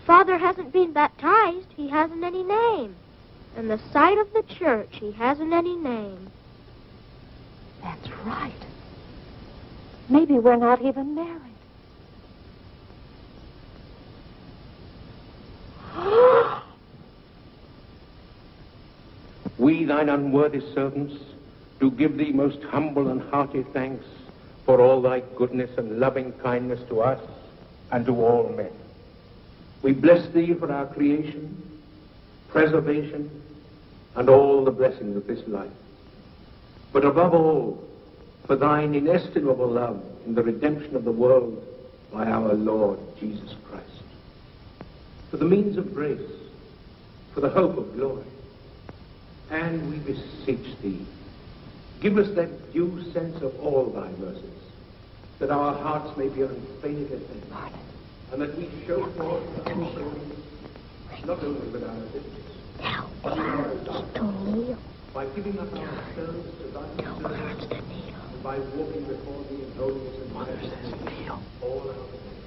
Father hasn't been baptized, he hasn't any name. In the sight of the church, he hasn't any name. That's right. Maybe we're not even married. We, thine unworthy servants, do give thee most humble and hearty thanks for all thy goodness and loving kindness to us and to all men. We bless thee for our creation, preservation, and all the blessings of this life. But above all, for thine inestimable love in the redemption of the world by our Lord Jesus Christ. For the means of grace, for the hope of glory. And we beseech thee, give us that due sense of all thy mercies, that our hearts may be unfeignedly thankful. And that we show forth the not only with our lips, but in our thoughts, by giving up ourselves to thy service, and by walking before thee in holiness and majesty all our days.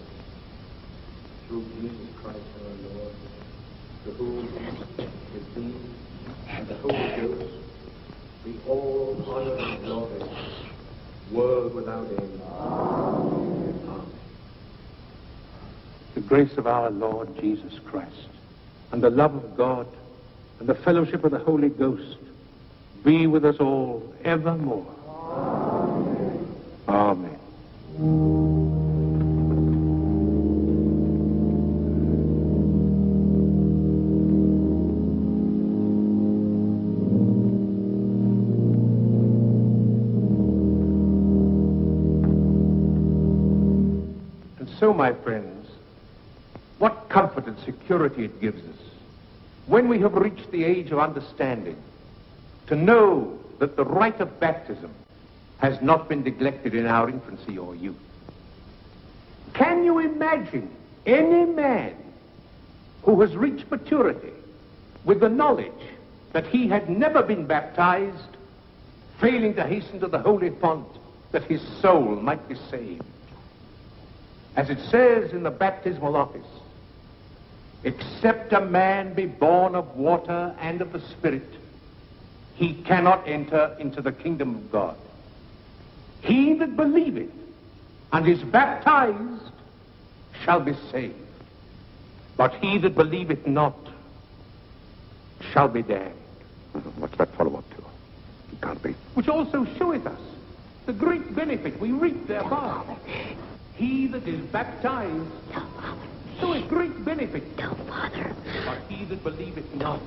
Through Jesus Christ our Lord, to whom, with thee, and the Holy Ghost, be all honor and glory, world without end. Amen. The grace of our Lord Jesus Christ, and the love of God, and the fellowship of the Holy Ghost, be with us all evermore. Amen. Amen. And so, my friends, what comfort and security it gives us, when we have reached the age of understanding, to know that the rite of baptism has not been neglected in our infancy or youth. Can you imagine any man who has reached maturity with the knowledge that he had never been baptized, failing to hasten to the holy font that his soul might be saved? As it says in the baptismal office, except a man be born of water and of the Spirit, he cannot enter into the kingdom of God. He that believeth and is baptized shall be saved, but he that believeth not shall be damned. What's that follow up to? It can't be. Which also showeth us the great benefit we reap thereby. He that is baptized showeth great benefit. No, Father. But he that believeth not,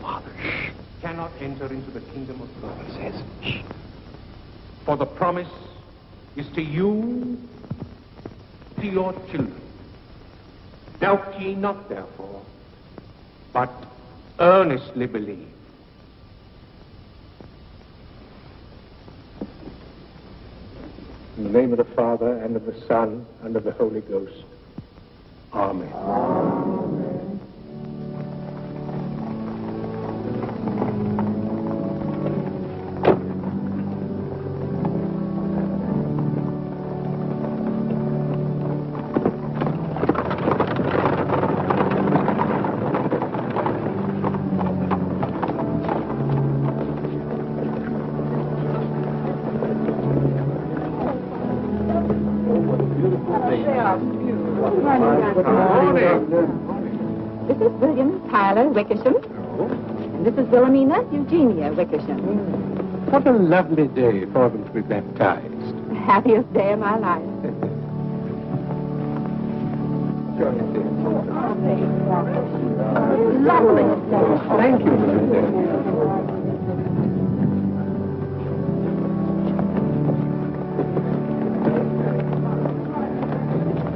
cannot enter into the kingdom of God. It says, shh. For the promise is to you, to your children. Doubt ye not, therefore, but earnestly believe. In the name of the Father, and of the Son, and of the Holy Ghost. Amen. Amen. This is William Tyler Wickersham. And this is Wilhelmina Eugenia Wickersham. What a lovely day for them to be baptized. The happiest day of my life. Lovely. Thank you, Mrs. Dale.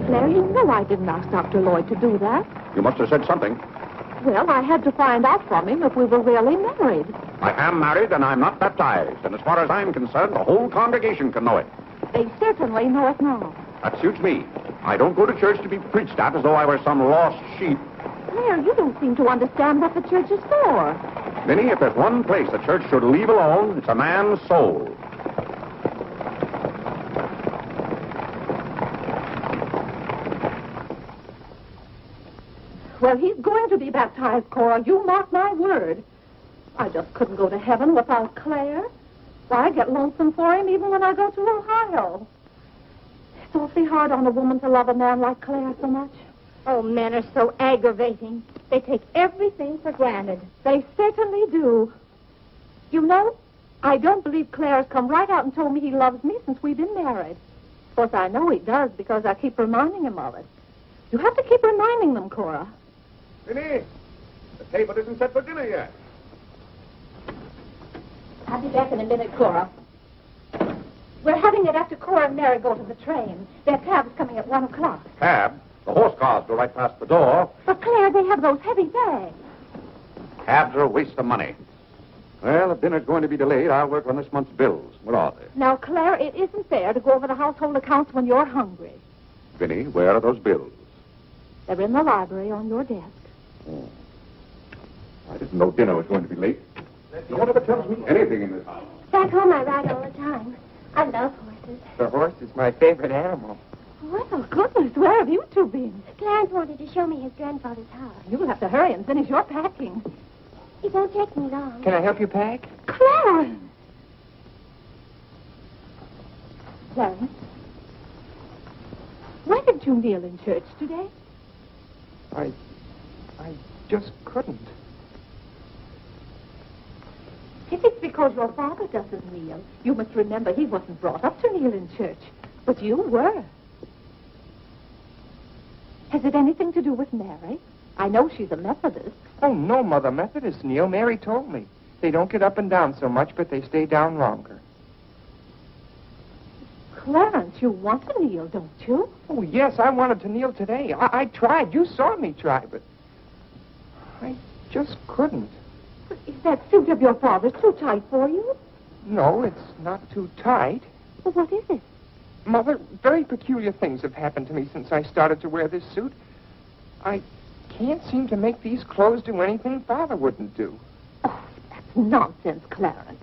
Claire, you know I didn't ask Dr. Lloyd to do that. You must have said something. Well, I had to find out from him if we were really married. I am married and I'm not baptized. And as far as I'm concerned, the whole congregation can know it. They certainly know it now. That suits me. I don't go to church to be preached at as though I were some lost sheep. Claire, you don't seem to understand what the church is for. Vinnie, if there's one place the church should leave alone, it's a man's soul. Well, he's going to be baptized, Cora. You mark my word. I just couldn't go to heaven without Claire. Why, I get lonesome for him even when I go to Ohio. It's awfully hard on a woman to love a man like Claire so much. Oh, men are so aggravating. They take everything for granted. They certainly do. You know, I don't believe Claire has come right out and told me he loves me since we've been married. Of course, I know he does because I keep reminding him of it. You have to keep reminding them, Cora. Vinnie, the table isn't set for dinner yet. I'll be back in a minute, Cora. We're having it after Cora and Mary go to the train. Their cab's coming at 1 o'clock. Cab? The horse cars go right past the door. But, Claire, they have those heavy bags. Cabs are a waste of money. Well, if dinner's going to be delayed, I'll work on this month's bills. What are they? Now, Claire, it isn't fair to go over the household accounts when you're hungry. Vinnie, where are those bills? They're in the library on your desk. Oh. I didn't know dinner was going to be late. No one ever tells me anything in this house. Back home I ride all the time. I love horses. The horse is my favorite animal. Well, goodness, where have you two been? Clarence wanted to show me his grandfather's house. You'll have to hurry and finish your packing. It won't take me long. Can I help you pack? Clarence! Clarence, why didn't you kneel in church today? I just couldn't. If it's because your father doesn't kneel, you must remember he wasn't brought up to kneel in church. But you were. Has it anything to do with Mary? I know she's a Methodist. Oh, no, Mother. Methodists kneel. Mary told me. They don't get up and down so much, but they stay down longer. Clarence, you want to kneel, don't you? Oh, yes, I wanted to kneel today. I tried. You saw me try, but I just couldn't. But is that suit of your father's too tight for you? No, it's not too tight. Well, what is it? Mother, very peculiar things have happened to me since I started to wear this suit. I can't seem to make these clothes do anything Father wouldn't do. Oh, that's nonsense, Clarence.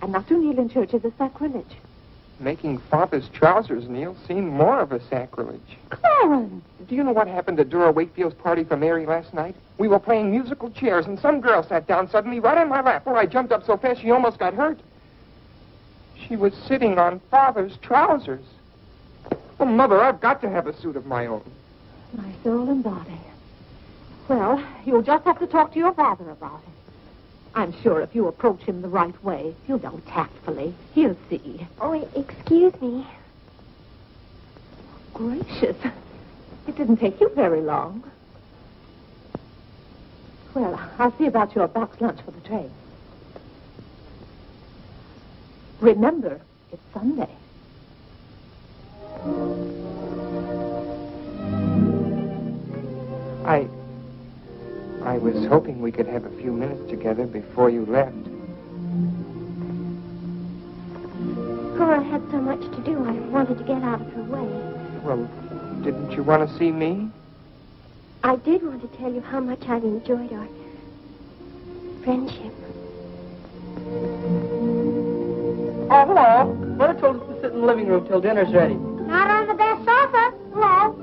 And not to kneel in church is a sacrilege. Making Father's trousers kneel seemed more of a sacrilege. Clarence! Do you know what happened at Dora Wakefield's party for Mary last night? We were playing musical chairs, and some girl sat down suddenly right on my lap. Well, I jumped up so fast she almost got hurt. She was sitting on Father's trousers. Well, Mother, I've got to have a suit of my own. My soul and body. Well, you'll just have to talk to your father about it. I'm sure if you approach him the right way, tactfully, he'll see. Oh, excuse me. Gracious. It didn't take you very long. Well, I'll see about your box lunch for the train. Remember, it's Sunday. I was hoping we could have a few minutes together before you left. Cora had so much to do, I wanted to get out of her way. Well, didn't you want to see me? I did want to tell you how much I've enjoyed our friendship. Oh, hello. Mother told us to sit in the living room till dinner's ready. Not on the best sofa. Hello.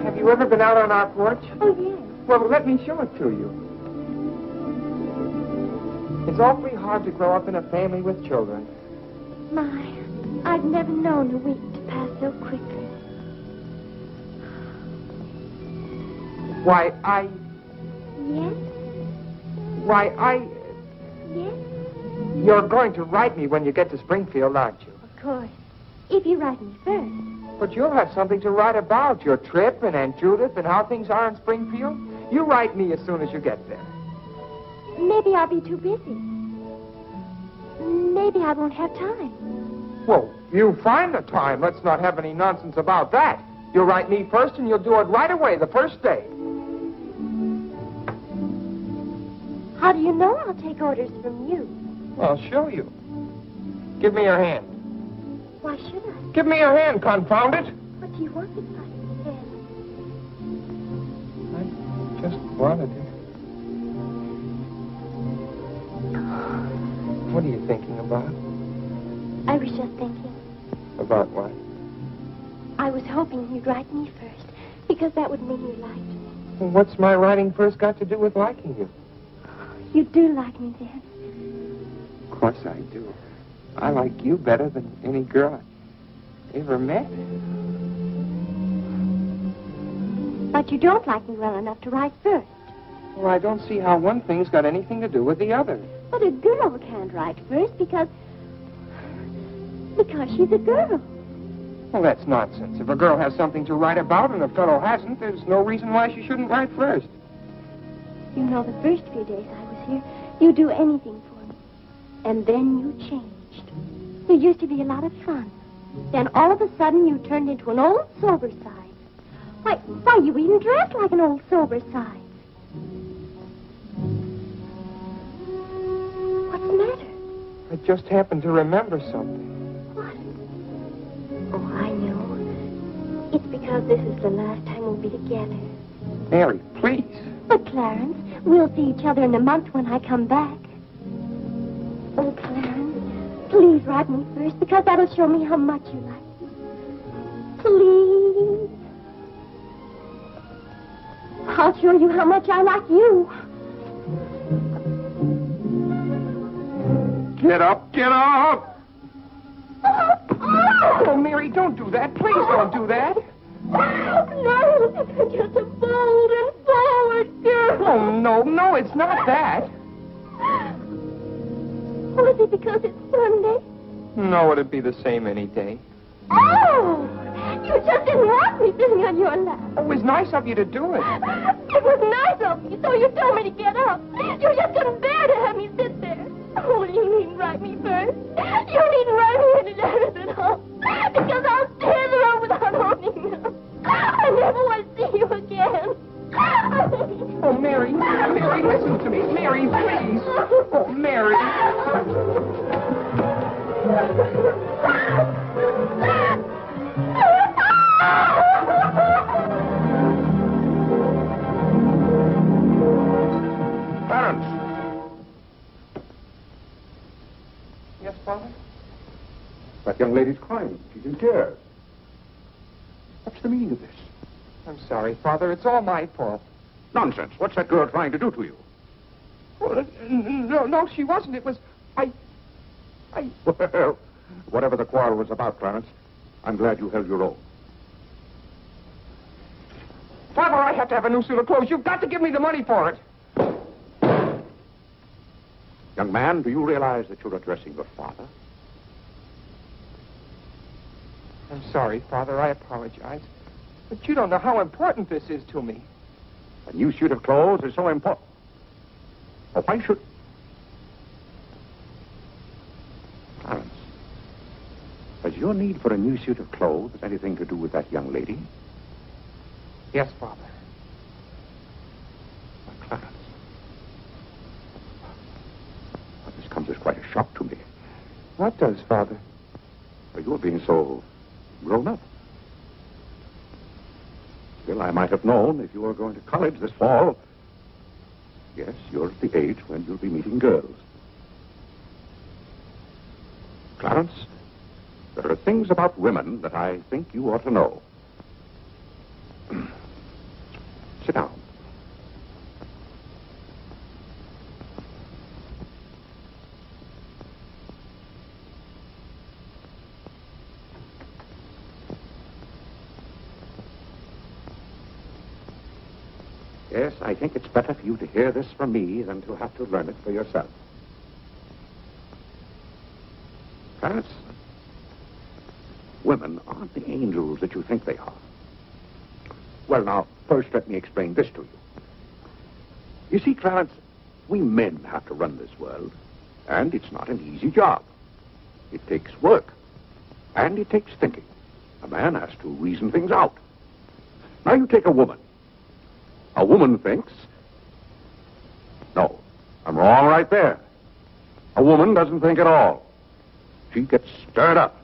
Have you ever been out on our porch? Oh, yes. Well, let me show it to you. It's awfully hard to grow up in a family with children. My, I've never known a week to pass so quickly. Why, Yes? Yes? You're going to write me when you get to Springfield, aren't you? Of course. If you write me first. But you'll have something to write about, your trip and Aunt Judith and how things are in Springfield. You write me as soon as you get there. Maybe I'll be too busy. Maybe I won't have time. Well, you find the time. Let's not have any nonsense about that. You'll write me first and you'll do it right away, the first day. How do you know I'll take orders from you? I'll show you. Give me your hand. Why should I? Give me your hand, confound it. What do you want with my hand? I just wanted it. What are you thinking about? I was just thinking. About what? I was hoping you'd write me first, because that would mean you liked me. Well, what's my writing first got to do with liking you? You do like me then. Of course I do. I like you better than any girl I ever met. But you don't like me well enough to write first. Well, I don't see how one thing's got anything to do with the other. But a girl can't write first because she's a girl. Well, that's nonsense. If a girl has something to write about and a fellow hasn't, there's no reason why she shouldn't write first. You know, the first few days I was here, you'd do anything for me. And then you changed. You used to be a lot of fun. Then all of a sudden you turned into an old sober side. Why, you even dressed like an old sober side. What's the matter? I just happened to remember something. What? Oh, I know. It's because this is the last time we'll be together. Mary, please. But, Clarence, we'll see each other in a month when I come back. Oh, Clarence, please write me first, because that'll show me how much you like me. Please. I'll show you how much I like you. Get up, get up! Oh, Mary, don't do that. Please don't do that. No, just a bold and forward girl. Oh, no, it's not that. Oh, is it because it's Sunday? No, it'd be the same any day. Oh, you just didn't want me sitting on your lap. Oh, it was nice of you to do it. It was nice of you, so you told me to get up. You just couldn't bear to have me sit there. Oh, you needn't write me first. You needn't write me any letters at all. Because I'll stay there without owning them. I never want to see you again. Oh, Mary, listen to me. Mary, please. Oh, Mary. Clarence! Yes, Father? That young lady's crying. She's in tears. What's the meaning of this? I'm sorry, Father. It's all my fault. Nonsense. What's that girl trying to do to you? Well, no, she wasn't. It was... Well, whatever the quarrel was about, Clarence, I'm glad you held your own. Father, I have to have a new suit of clothes. You've got to give me the money for it. Young man, do you realize that you're addressing your father? I'm sorry, Father. I apologize. But you don't know how important this is to me. A new suit of clothes is so important. Oh, why should... Clarence, has your need for a new suit of clothes anything to do with that young lady? Yes, Father. Clarence. Well, this comes as quite a shock to me. What does, Father? Well, you're being so grown up. Still, I might have known if you were going to college this fall. Yes, you're at the age when you'll be meeting girls. Clarence, there are things about women that I think you ought to know. Sit down. Yes, I think it's better for you to hear this from me than to have to learn it for yourself. Clarence, women aren't the angels that you think they are. Well, now, first let me explain this to you. You see, Clarence, we men have to run this world, and it's not an easy job. It takes work, and it takes thinking. A man has to reason things out. Now, you take a woman. A woman thinks... No, I'm wrong right there. A woman doesn't think at all. She gets stirred up.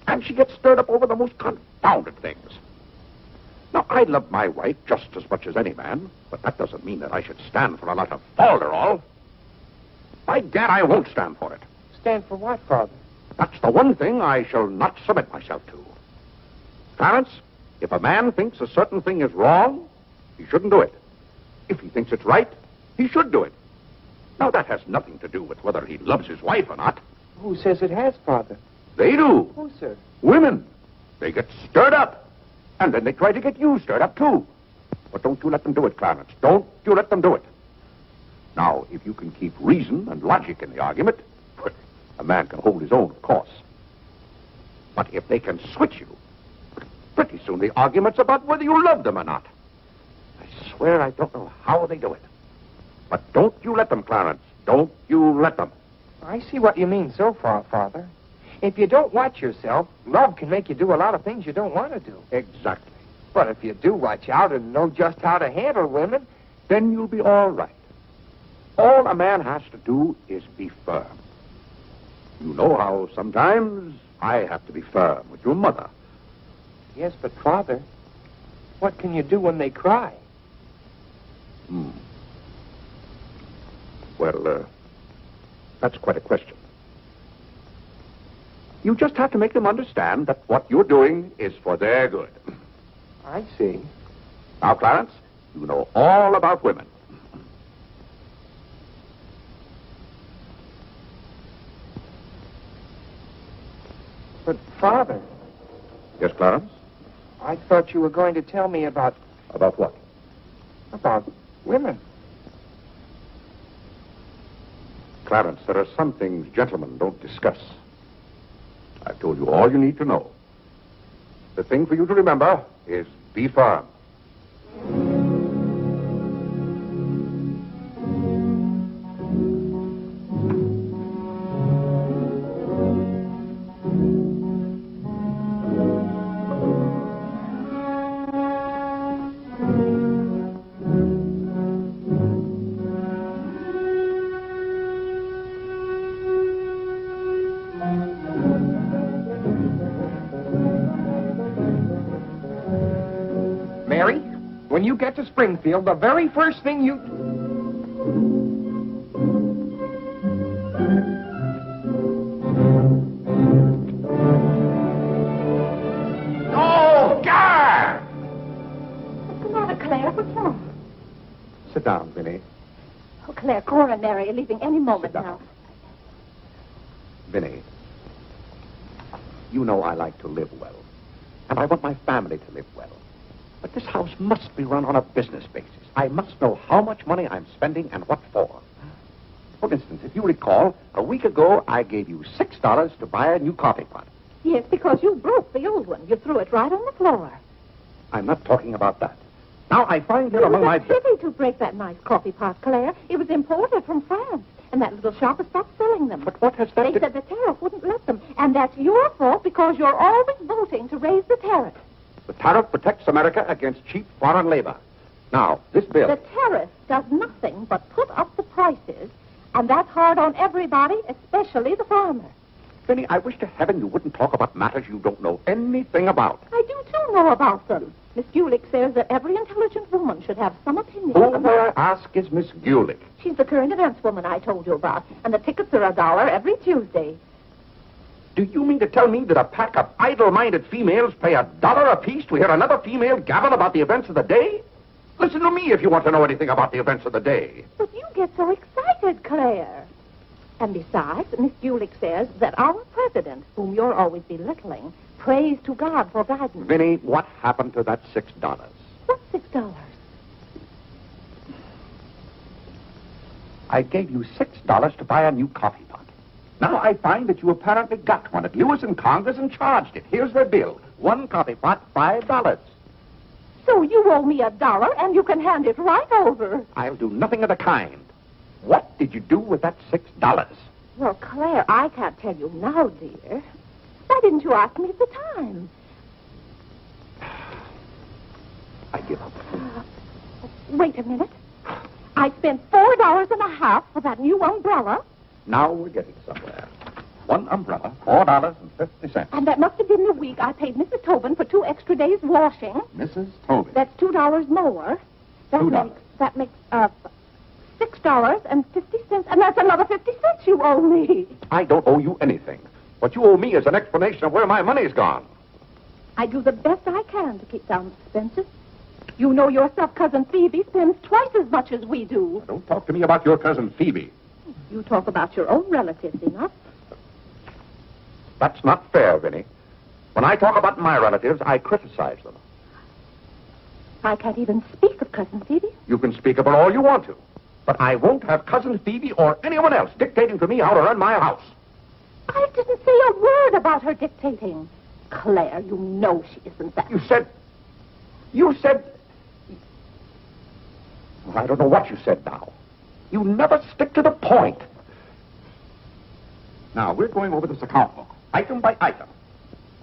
And she gets stirred up over the most confounded things. Now, I love my wife just as much as any man, but that doesn't mean that I should stand for a lot of falderall. By gad, I won't stand for it. Stand for what, Father? That's the one thing I shall not submit myself to. Clarence, if a man thinks a certain thing is wrong, he shouldn't do it. If he thinks it's right, he should do it. Now, that has nothing to do with whether he loves his wife or not. Who says it has, Father? They do. Who, sir? Women. They get stirred up. And then they try to get you stirred up, too. But don't you let them do it, Clarence. Don't you let them do it. Now, if you can keep reason and logic in the argument, well, a man can hold his own, of course. But if they can switch you, pretty soon the argument's about whether you love them or not. I swear I don't know how they do it. But don't you let them, Clarence. Don't you let them. I see what you mean so far, Father. If you don't watch yourself, love can make you do a lot of things you don't want to do. Exactly. But if you do watch out and know just how to handle women, then you'll be all right. All a man has to do is be firm. You know how sometimes I have to be firm with your mother. Yes, but Father, what can you do when they cry? Well, that's quite a question. You just have to make them understand that what you're doing is for their good. I see. Now, Clarence, you know all about women. But, Father... Yes, Clarence? I thought you were going to tell me about... About what? About women. Clarence, there are some things gentlemen don't discuss. I've told you all you need to know. The thing for you to remember is be firm. When you get to Springfield, the very first thing you... Oh, God! What's the matter, Claire? What's wrong? Sit down, Vinnie. Oh, Claire, Cora and Mary are leaving any moment Sit down. now. Vinnie, you know I like to live well, and I want my family to live well. But this house must be run on a business basis. I must know how much money I'm spending and what for. For instance, if you recall, a week ago I gave you $6 to buy a new coffee pot. Yes, because you broke the old one. You threw it right on the floor. I'm not talking about that. Now I find here among my... It was a pity to break that nice coffee pot, Claire. It was imported from France, and that little shop has stopped selling them. But what has that... They said the tariff wouldn't let them, and that's your fault because you're always voting to raise the tariff. The tariff protects America against cheap foreign labor. Now, this bill... The tariff does nothing but put up the prices, and that's hard on everybody, especially the farmer. Vinnie, I wish to heaven you wouldn't talk about matters you don't know anything about. I do, too, know about them. Miss Gulick says that every intelligent woman should have some opinion. Who, may I ask, is Miss Gulick? She's the current events woman I told you about, and the tickets are $1 every Tuesday. Do you mean to tell me that a pack of idle-minded females pay $1 apiece to hear another female gabble about the events of the day? Listen to me if you want to know anything about the events of the day. But you get so excited, Claire. And besides, Miss Gulick says that our president, whom you're always belittling, prays to God for guidance. Vinnie, what happened to that $6? What's $6? I gave you $6 to buy a new coffee pot. Now I find that you apparently got one at Lewis and Congress and charged it. Here's the bill. One coffee pot, $5. So you owe me $1, and you can hand it right over. I'll do nothing of the kind. What did you do with that $6? Well, Claire, I can't tell you now, dear. Why didn't you ask me at the time? I give up. Wait a minute. I spent $4.50 for that new umbrella. Now we're getting somewhere. One umbrella, $4.50. And that must have been the week I paid Mrs. Tobin for 2 extra days washing. Mrs. Tobin. That's $2 more. That makes $6.50, and that's another 50 cents you owe me. I don't owe you anything. What you owe me is an explanation of where my money's gone. I do the best I can to keep down expenses. You know yourself, Cousin Phoebe spends twice as much as we do. Don't talk to me about your cousin Phoebe. You talk about your own relatives enough. That's not fair, Vinnie. When I talk about my relatives, I criticize them. I can't even speak of Cousin Phoebe. You can speak about all you want to. But I won't have Cousin Phoebe or anyone else dictating to me how to run my house. I didn't say a word about her dictating. Claire, you know she isn't that. You said... I don't know what you said now. You never stick to the point. Now, we're going over this account book, item by item.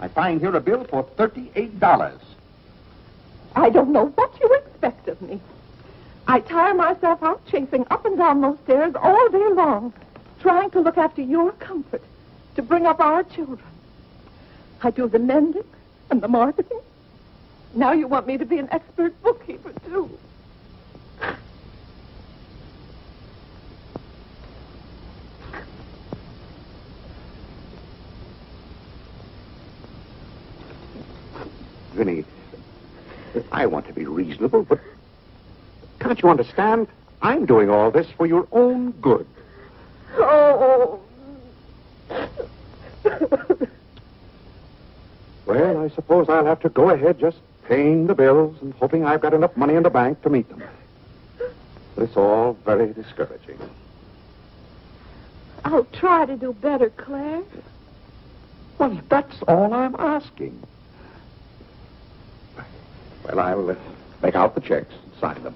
I find here a bill for $38. I don't know what you expect of me. I tire myself out chasing up and down those stairs all day long, trying to look after your comfort, to bring up our children. I do the mending and the marketing. Now you want me to be an expert bookkeeper, too. Vinnie, I want to be reasonable, but can't you understand? I'm doing all this for your own good. Oh. Well, I suppose I'll have to go ahead just paying the bills and hoping I've got enough money in the bank to meet them. It's all very discouraging. I'll try to do better, Claire. Well, that's all I'm asking. Well, I'll make out the checks and sign them.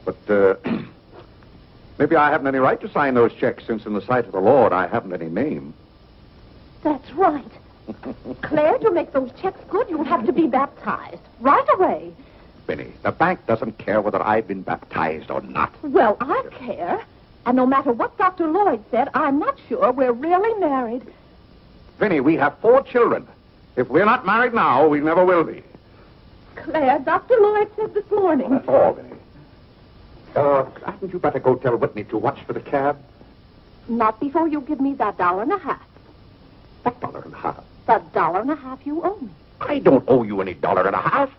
But maybe I haven't any right to sign those checks since in the sight of the Lord I haven't any name. That's right. Claire, to make those checks good, you'll have to be baptized right away. Vinnie, the bank doesn't care whether I've been baptized or not. Well, I care. And no matter what Dr. Lloyd said, I'm not sure we're really married. Vinnie, we have 4 children. If we're not married now, we never will be. Claire, Dr. Lloyd said this morning. That's all, Vinnie. Hadn't you better go tell Whitney to watch for the cab? Not before you give me that $1.50. What $1.50? The $1.50 you owe me. I don't owe you any $1.50.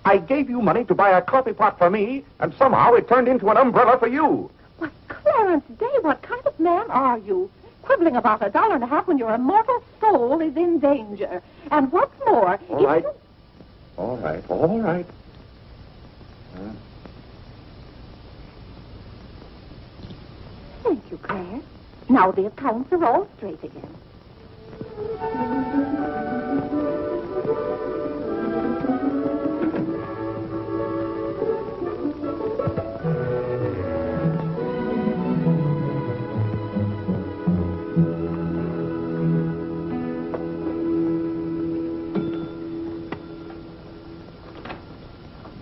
I gave you money to buy a coffee pot for me, and somehow it turned into an umbrella for you. Why, Clarence Day, what kind of man are you? Quibbling about $1.50 when your immortal soul is in danger. And what's more, All right. All right. Thank you, Claire. Now the accounts are all straight again.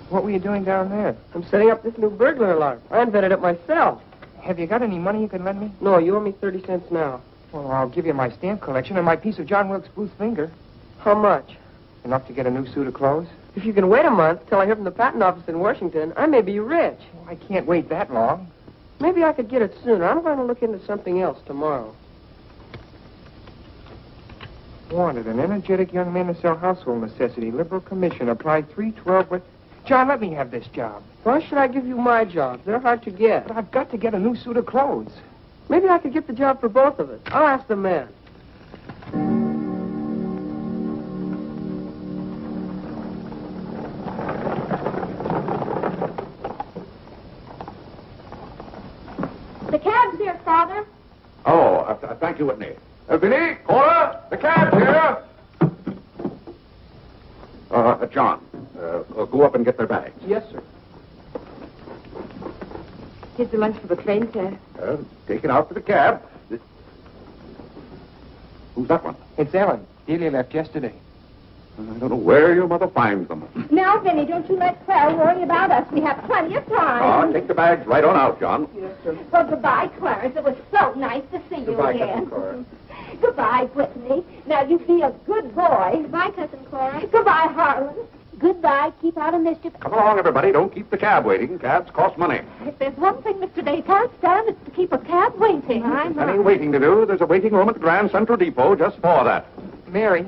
What were you doing down there? I'm setting up this new burglar alarm. I invented it myself. Have you got any money you can lend me? No, you owe me 30 cents now. Well, I'll give you my stamp collection and my piece of John Wilkes Booth's finger. How much? Enough to get a new suit of clothes? If you can wait a month till I hear from the patent office in Washington, I may be rich. Well, I can't wait that long. Maybe I could get it sooner. I'm going to look into something else tomorrow. Wanted, an energetic young man to sell household necessity. Liberal commission. Applied 312, but... John, let me have this job. Why should I give you my jobs? They're hard to get. But I've got to get a new suit of clothes. Maybe I could get the job for both of us. I'll ask the man. The cab's here, Father. Oh, thank you, Whitney. Vinnie, Cora, the cab's here. John, go up and get their bags. Yes, sir. Here's the lunch for the train, sir. Take it out for the cab. Who's that one? It's Ellen. Delia left yesterday. I don't know where your mother finds them. Now, Vinnie, don't you let Claire worry about us. We have plenty of time. Take the bags right on out, John. Yes, sir. Well, goodbye, Clarence. It was so nice to see Goodbye, you again. Cousin Cora. Goodbye, Whitney. Now, you be a good boy. Goodbye, Cousin Cora. Goodbye, Harlan. Goodbye. Keep out of mischief. Come along, everybody. Don't keep the cab waiting. Cabs cost money. If there's one thing Mr. Day can't stand, it's to keep a cab waiting. If there's any waiting to do, there's a waiting room at the Grand Central Depot just for that. Mary,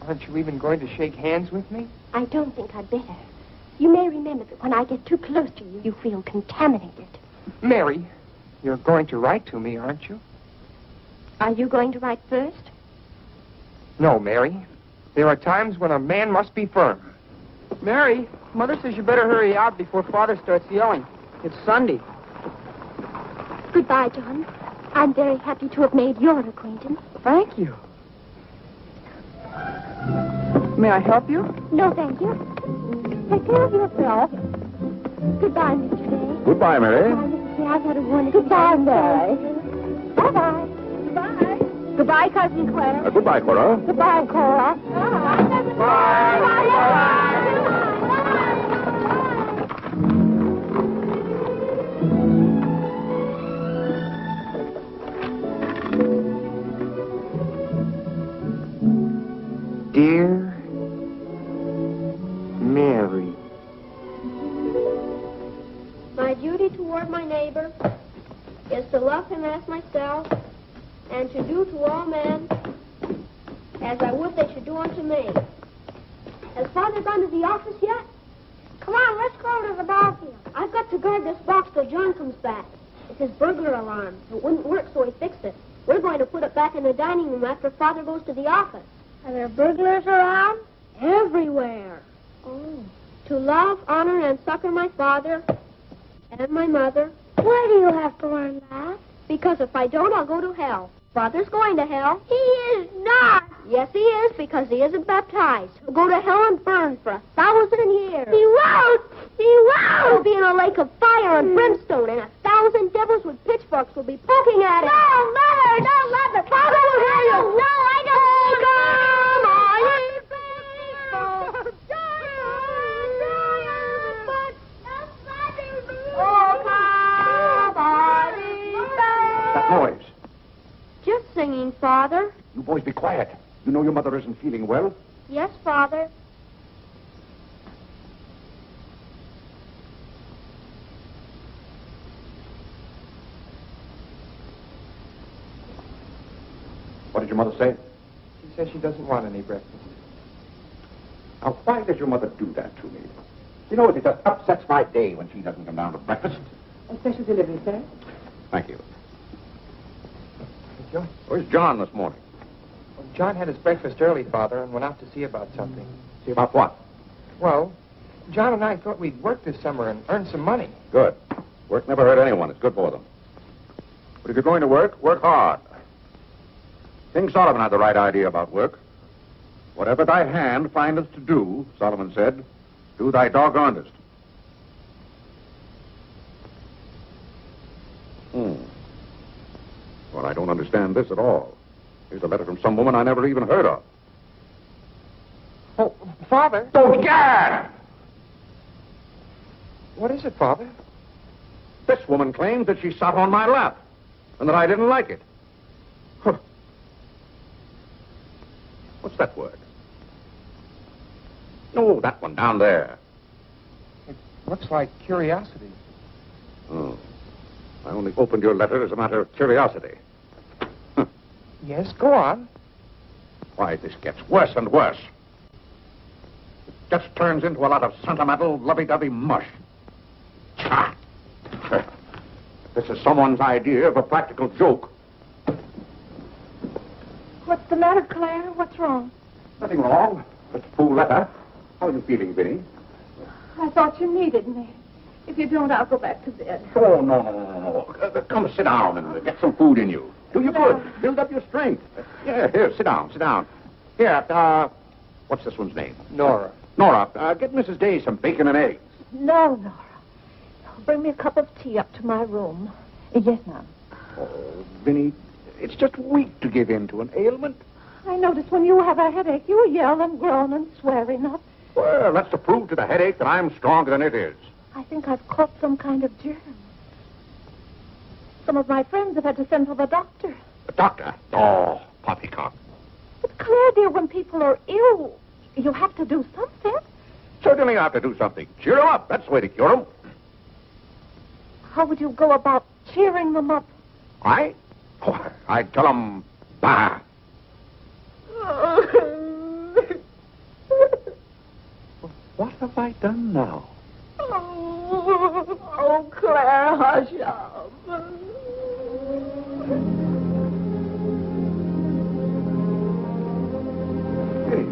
aren't you even going to shake hands with me? I don't think I'd better. You may remember that when I get too close to you, you feel contaminated. Mary, you're going to write to me, aren't you? Are you going to write first? No, Mary. There are times when a man must be firm. Mary, Mother says you better hurry out before Father starts yelling. It's Sunday. Goodbye, John. I'm very happy to have made your acquaintance. Thank you. May I help you? No, thank you. Take care of yourself. Goodbye, Mr. Day. Goodbye, Mary. Goodbye, Mrs. Day. I've had a wonderful Goodbye, time. Mary. Bye-bye. Goodbye. Goodbye, Cousin Claire. Goodbye, Cora. Goodbye, Cora. Dear Mary. My duty toward my neighbor is to love him as myself and to do to all men as I would they should do unto me. Has Father gone to the office yet? Come on, let's go to the ball field. I've got to guard this box till John comes back. It's his burglar alarm. It wouldn't work, so he fixed it. We're going to put it back in the dining room after Father goes to the office. Are there burglars around? Everywhere. Oh. To love, honor, and succor my father and my mother. Why do you have to learn that? Because if I don't, I'll go to hell. Father's going to hell. He is not. Yes, he is, because he isn't baptized. He'll go to hell and burn for 1,000 years. He won't. He won't. He'll be in a lake of fire and brimstone, and 1,000 devils with pitchforks will be poking at him. No, Mother, don't let the Father will hear you. No, I don't. That noise. Just singing, Father. You boys be quiet. You know your mother isn't feeling well. Yes, Father. your mother say? She says she doesn't want any breakfast. Now, why does your mother do that to me? You know, it just upsets my day when she doesn't come down to breakfast. A special delivery, sir. Thank you. John? Where's John this morning? Well, John had his breakfast early, Father, and went out to see about something. See about what? Well, John and I thought we'd work this summer and earn some money. Good. Work never hurt anyone. It's good for them. But if you're going to work, work hard. King Solomon had the right idea about work. Whatever thy hand findeth to do, Solomon said, do thy doggonedest. Well, I don't understand this at all. Here's a letter from some woman I never even heard of. Oh, Father. Oh, Gad! What is it, Father? This woman claims that she sat on my lap and that I didn't like it. Huh. What's that word? Oh, that one down there. It looks like curiosity. Oh. I only opened your letter as a matter of curiosity. Huh. Yes, go on. Why, this gets worse and worse. It just turns into a lot of sentimental, lovey-dovey mush. Cha! This is someone's idea of a practical joke. What's the matter, Claire? What's wrong? Nothing wrong. Just a fool letter. How are you feeling, Vinnie? I thought you needed me. If you don't, I'll go back to bed. Oh, no. Come sit down and get some food in you. Do you good. Build up your strength. Yeah, here, sit down. Here, what's this one's name? Nora. Nora, get Mrs. Day some bacon and eggs. No, Nora. Bring me a cup of tea up to my room. Yes, ma'am. Oh, Vinnie, it's just weak to give in to an ailment. I notice when you have a headache, you yell and groan and swear enough. Well, that's to prove to the headache that I'm stronger than it is. I think I've caught some kind of germ. Some of my friends have had to send for the doctor. The doctor? Oh, poppycock. But Claire, dear, when people are ill, you have to do something. Certainly I have to do something. Cheer them up. That's the way to cure them. How would you go about cheering them up? I? Oh, I'd tell them, bah. What have I done now? Oh, Claire, hush up. Hey,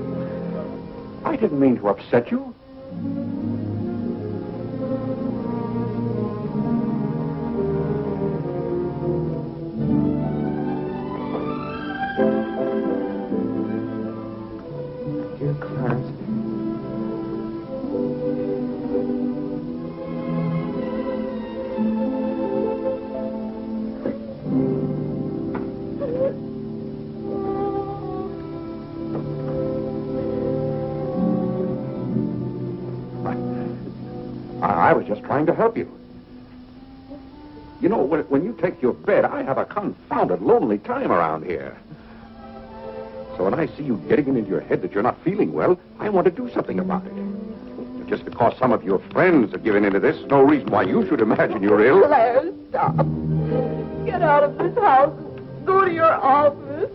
I didn't mean to upset you. Dear Clarence. I was just trying to help you. You know, when you take your bed, I have a confounded lonely time around here. So when I see you getting it into your head that you're not feeling well, I want to do something about it. Just because some of your friends are giving into this, no reason why you should imagine you're ill. Claire, stop. Get out of this house and go to your office.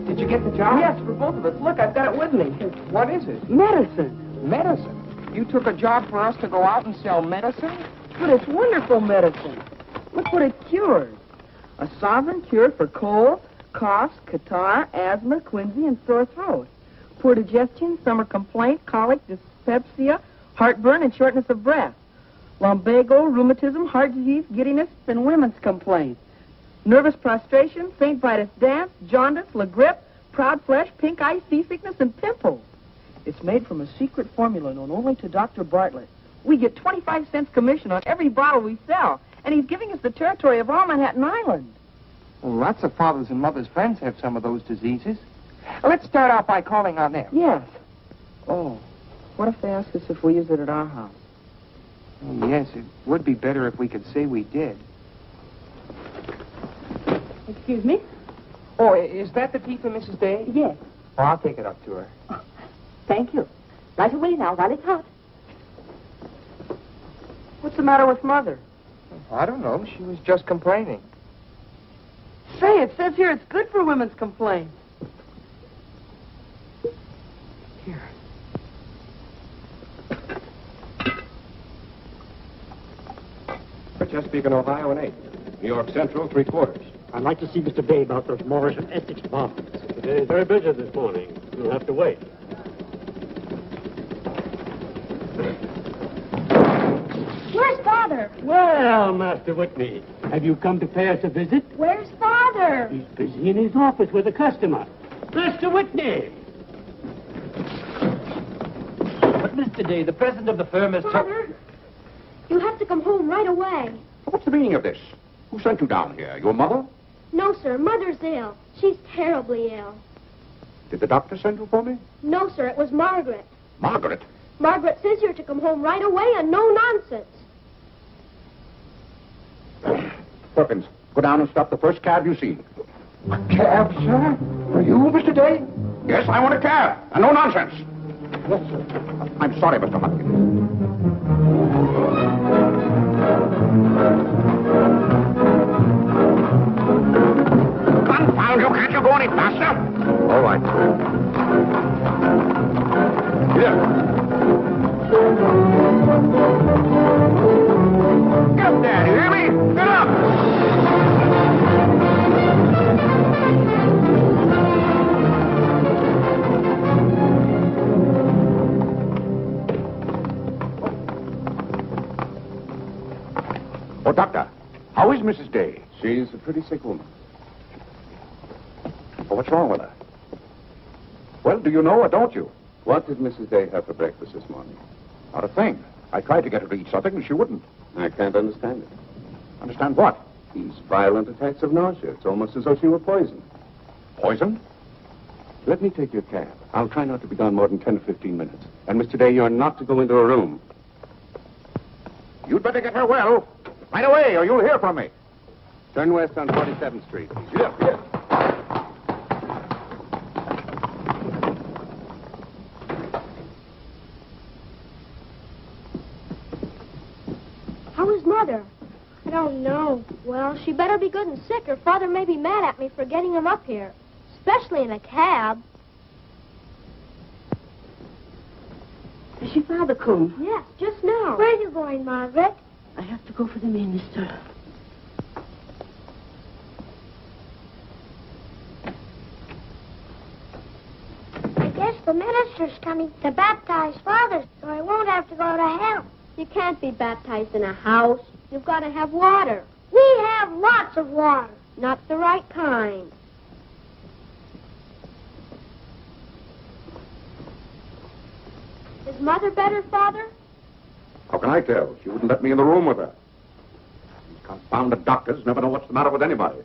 Did you get the job? Yes, for both of us. Look, I've got it with me. What is it? Medicine. Medicine. You took a job for us to go out and sell medicine? But it's wonderful medicine. Look what it cures. A sovereign cure for cold, coughs, catarrh, asthma, quinsy, and sore throat. Poor digestion, summer complaint, colic, dyspepsia, heartburn, and shortness of breath. Lumbago, rheumatism, heart disease, giddiness, and women's complaints. Nervous prostration, St. Vitus dance, jaundice, la grippe, proud flesh, pink eye, seasickness, and pimples. It's made from a secret formula known only to Dr. Bartlett. We get 25 cents commission on every bottle we sell, and he's giving us the territory of all Manhattan Island. Well, lots of fathers and mothers' friends have some of those diseases. Let's start out by calling on them. Yes. Oh, what if they ask us if we use it at our house? Yes, it would be better if we could say we did. Excuse me? Oh, is that the tea for Mrs. Day? Yes. Oh, I'll take it up to her. Thank you. Right away now, while it's hot. What's the matter with Mother? I don't know. She was just complaining. Say, it says here it's good for women's complaints. Here. For Chesapeake and Ohio, an 8. New York Central, 3/4. I'd like to see Mr. Day about those Morris and Essex apartments. They're very busy this morning. You'll have to wait. Where's Father? Well, Master Whitney, have you come to pay us a visit? Where's Father? He's busy in his office with a customer. Master Whitney! But, Mr. Day, the president of the firm has... Father, you have to come home right away. What's the meaning of this? Who sent you down here? Your mother? No, sir. Mother's ill. She's terribly ill. Did the doctor send you for me? No, sir. It was Margaret. Margaret? Margaret says you're to come home right away and no nonsense. Perkins, go down and stop the first cab you see. A cab, sir? For you, Mr. Day? Yes, I want a cab, and no nonsense. Yes, sir. I'm sorry, Mr. Hopkins. Confound you, can't you go any faster? All right. Here. Get there, you hear me? Get up! Oh, Doctor, how is Mrs. Day? She's a pretty sick woman. Oh, what's wrong with her? Well, do you know or don't you? What did Mrs. Day have for breakfast this morning? Not a thing. I tried to get her to eat something, and she wouldn't. I can't understand it. Understand what? These violent attacks of nausea. It's almost as though she were poisoned. Poison? Let me take your cab. I'll try not to be gone more than 10 or 15 minutes. And, Mr. Day, you're not to go into a room. You'd better get her well. Right away, or you'll hear from me. Turn west on 47th Street. Yes, yes. How is Mother? I don't know. Well, she better be good and sick, or Father may be mad at me for getting him up here. Especially in a cab. Is she Father Coon? Yes, just now. Where are you going, Margaret? I have to go for the minister. I guess the minister's coming to baptize Father, so I won't have to go to hell. You can't be baptized in a house. You've got to have water. We have lots of water. Not the right kind. Is Mother better, Father? How can I tell? She wouldn't let me in the room with her. These confounded doctors never know what's the matter with anybody.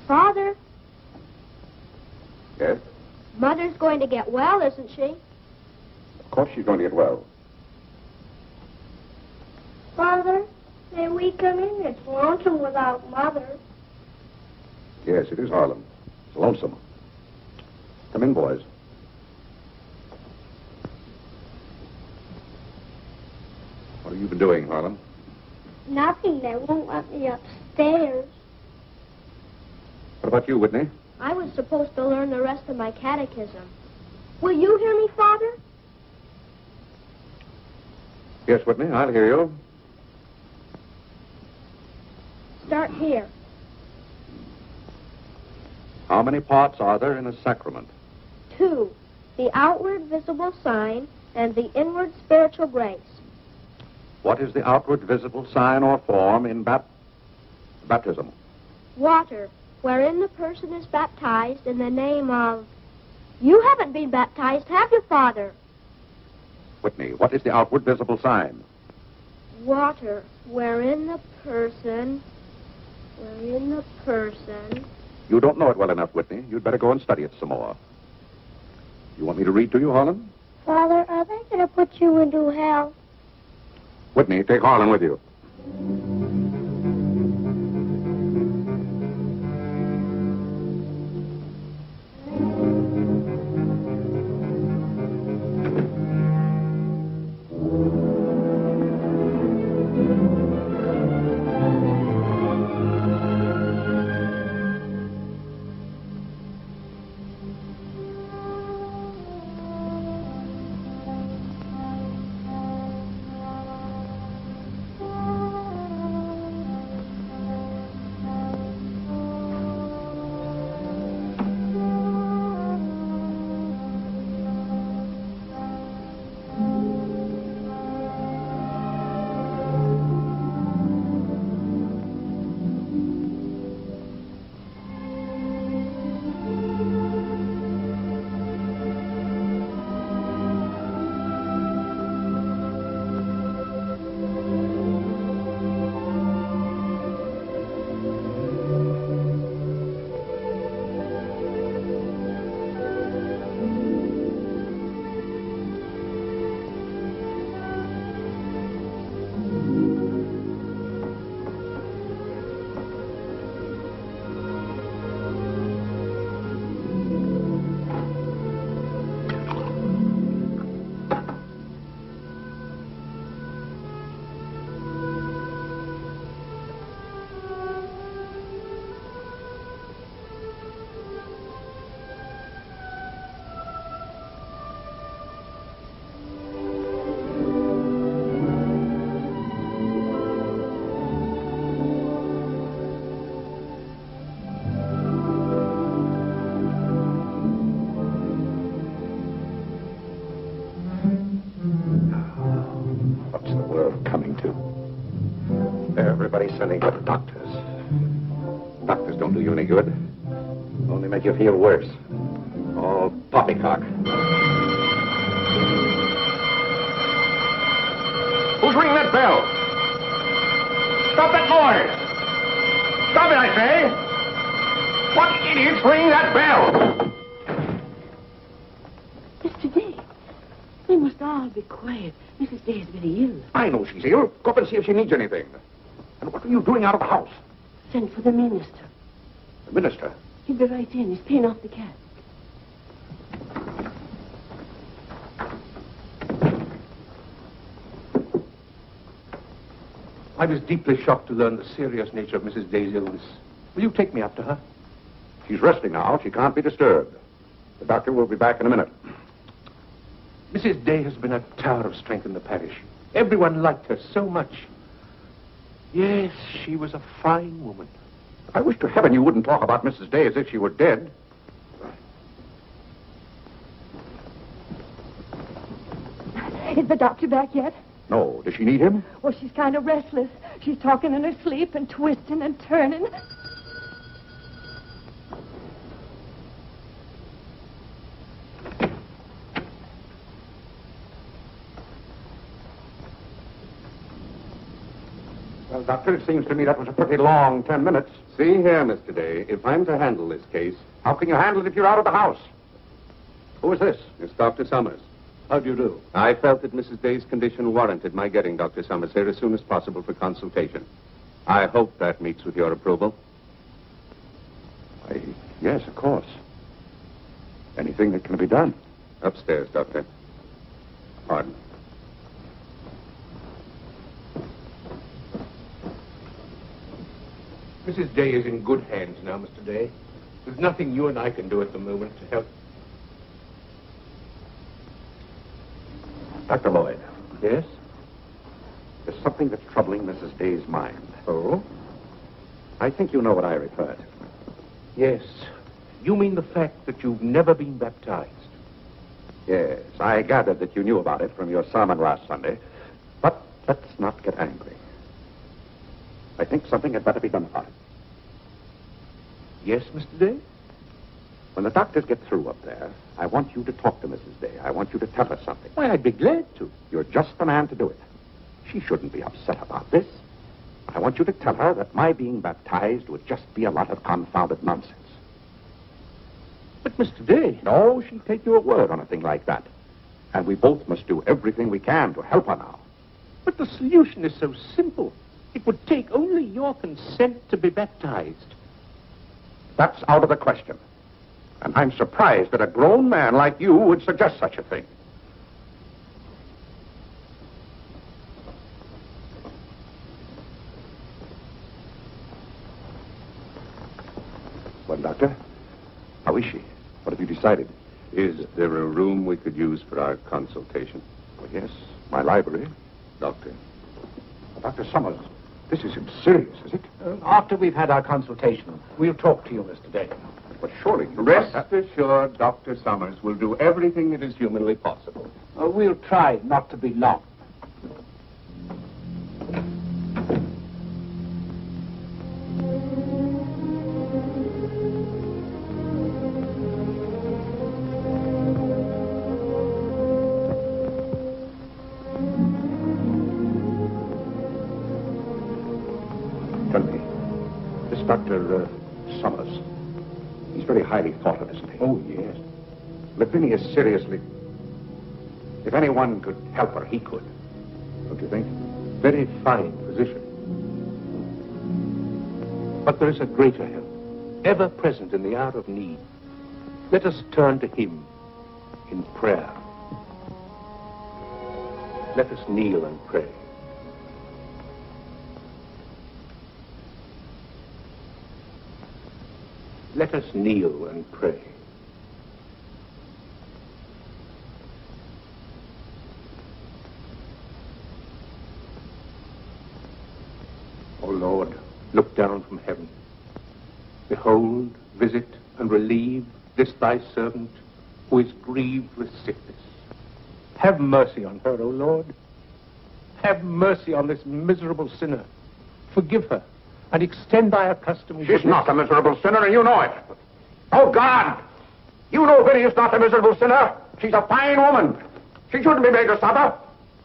Father, Yes? Mother's going to get well, isn't she? Of course she's going to get well. Father, may we come in? It's lonesome without Mother. Yes, it is Harlem. It's lonesome. Come in, boys. What have you been doing, Harlem? Nothing. They won't let me upstairs. What about you, Whitney? I was supposed to learn the rest of my catechism. Will you hear me, Father? Yes, Whitney, I'll hear you. Start here. How many parts are there in a sacrament? 2. The outward visible sign and the inward spiritual grace. What is the outward visible sign or form in baptism? Water, wherein the person is baptized in the name of... You haven't been baptized, have you, Father? Whitney, what is the outward visible sign? Water, wherein the person You don't know it well enough, Whitney. You'd better go and study it some more. You want me to read to you, Harlan? Father, are they going to put you into hell? Whitney, take Harlan with you. Everybody's sending for the doctors. Doctors don't do you any good. Only make you feel worse. All poppycock. Who's ringing that bell? Stop that noise! Stop it, I say! What idiot's ringing that bell? Mr. Day, we must all be quiet. Mrs. Day is very ill. I know she's ill. Go up and see if she needs anything. And what are you doing out of the house? Send for the minister. The minister? He'll be right in. He's paying off the cab. I was deeply shocked to learn the serious nature of Mrs. Day's illness. Will you take me up to her? She's resting now. She can't be disturbed. The doctor will be back in a minute. Mrs. Day has been a tower of strength in the parish. Everyone liked her so much. Yes, she was a fine woman. I wish to heaven you wouldn't talk about Mrs. Day as if she were dead. Is the doctor back yet? No. Does she need him? Well, she's kind of restless. She's talking in her sleep and twisting and turning. Well, Doctor, it seems to me that was a pretty long 10 minutes. See here, Mr. Day, if I'm to handle this case... How can you handle it if you're out of the house? Who is this? It's Dr. Summers. How do you do? I felt that Mrs. Day's condition warranted my getting Dr. Summers here as soon as possible for consultation. I hope that meets with your approval. Yes, of course. Anything that can be done. Upstairs, Doctor. Pardon. Mrs. Day is in good hands now, Mr. Day. There's nothing you and I can do at the moment to help. Dr. Lloyd. Yes? There's something that's troubling Mrs. Day's mind. Oh? I think you know what I refer to. Yes. You mean the fact that you've never been baptized? Yes, I gathered that you knew about it from your sermon last Sunday. But let's not get angry. I think something had better be done about it. Yes, Mr. Day? When the doctors get through up there, I want you to talk to Mrs. Day. I want you to tell her something. Why, I'd be glad to. You're just the man to do it. She shouldn't be upset about this. I want you to tell her that my being baptized would just be a lot of confounded nonsense. But, Mr. Day... No, she'd take your word on a thing like that. And we both must do everything we can to help her now. But the solution is so simple. It would take only your consent to be baptized. That's out of the question. And I'm surprised that a grown man like you would suggest such a thing. Well, Doctor, how is she? What have you decided? Is there a room we could use for our consultation? Well, yes, my library. Doctor? Dr. Summers, this isn't serious, is it? After we've had our consultation, we'll talk to you, Mr. Day. But surely you Rest assured, Dr. Summers will do everything that is humanly possible. We'll try not to be long. Tell me, this Dr. Summers, he's very highly thought of, isn't he? Oh, yes. But Vinnie is seriously... If anyone could help her, he could. Don't you think? Very fine physician. But there is a greater help, ever present in the hour of need. Let us turn to him in prayer. Let us kneel and pray. Let us kneel and pray. O Lord, look down from heaven. Behold, visit, and relieve this thy servant who is grieved with sickness. Have mercy on her, O Lord. Have mercy on this miserable sinner. Forgive her, and extend thy accustomed She's goodness. not a miserable sinner, and you know it. Oh, God! You know Vinnie is not a miserable sinner. She's a fine woman. She shouldn't be made to suffer.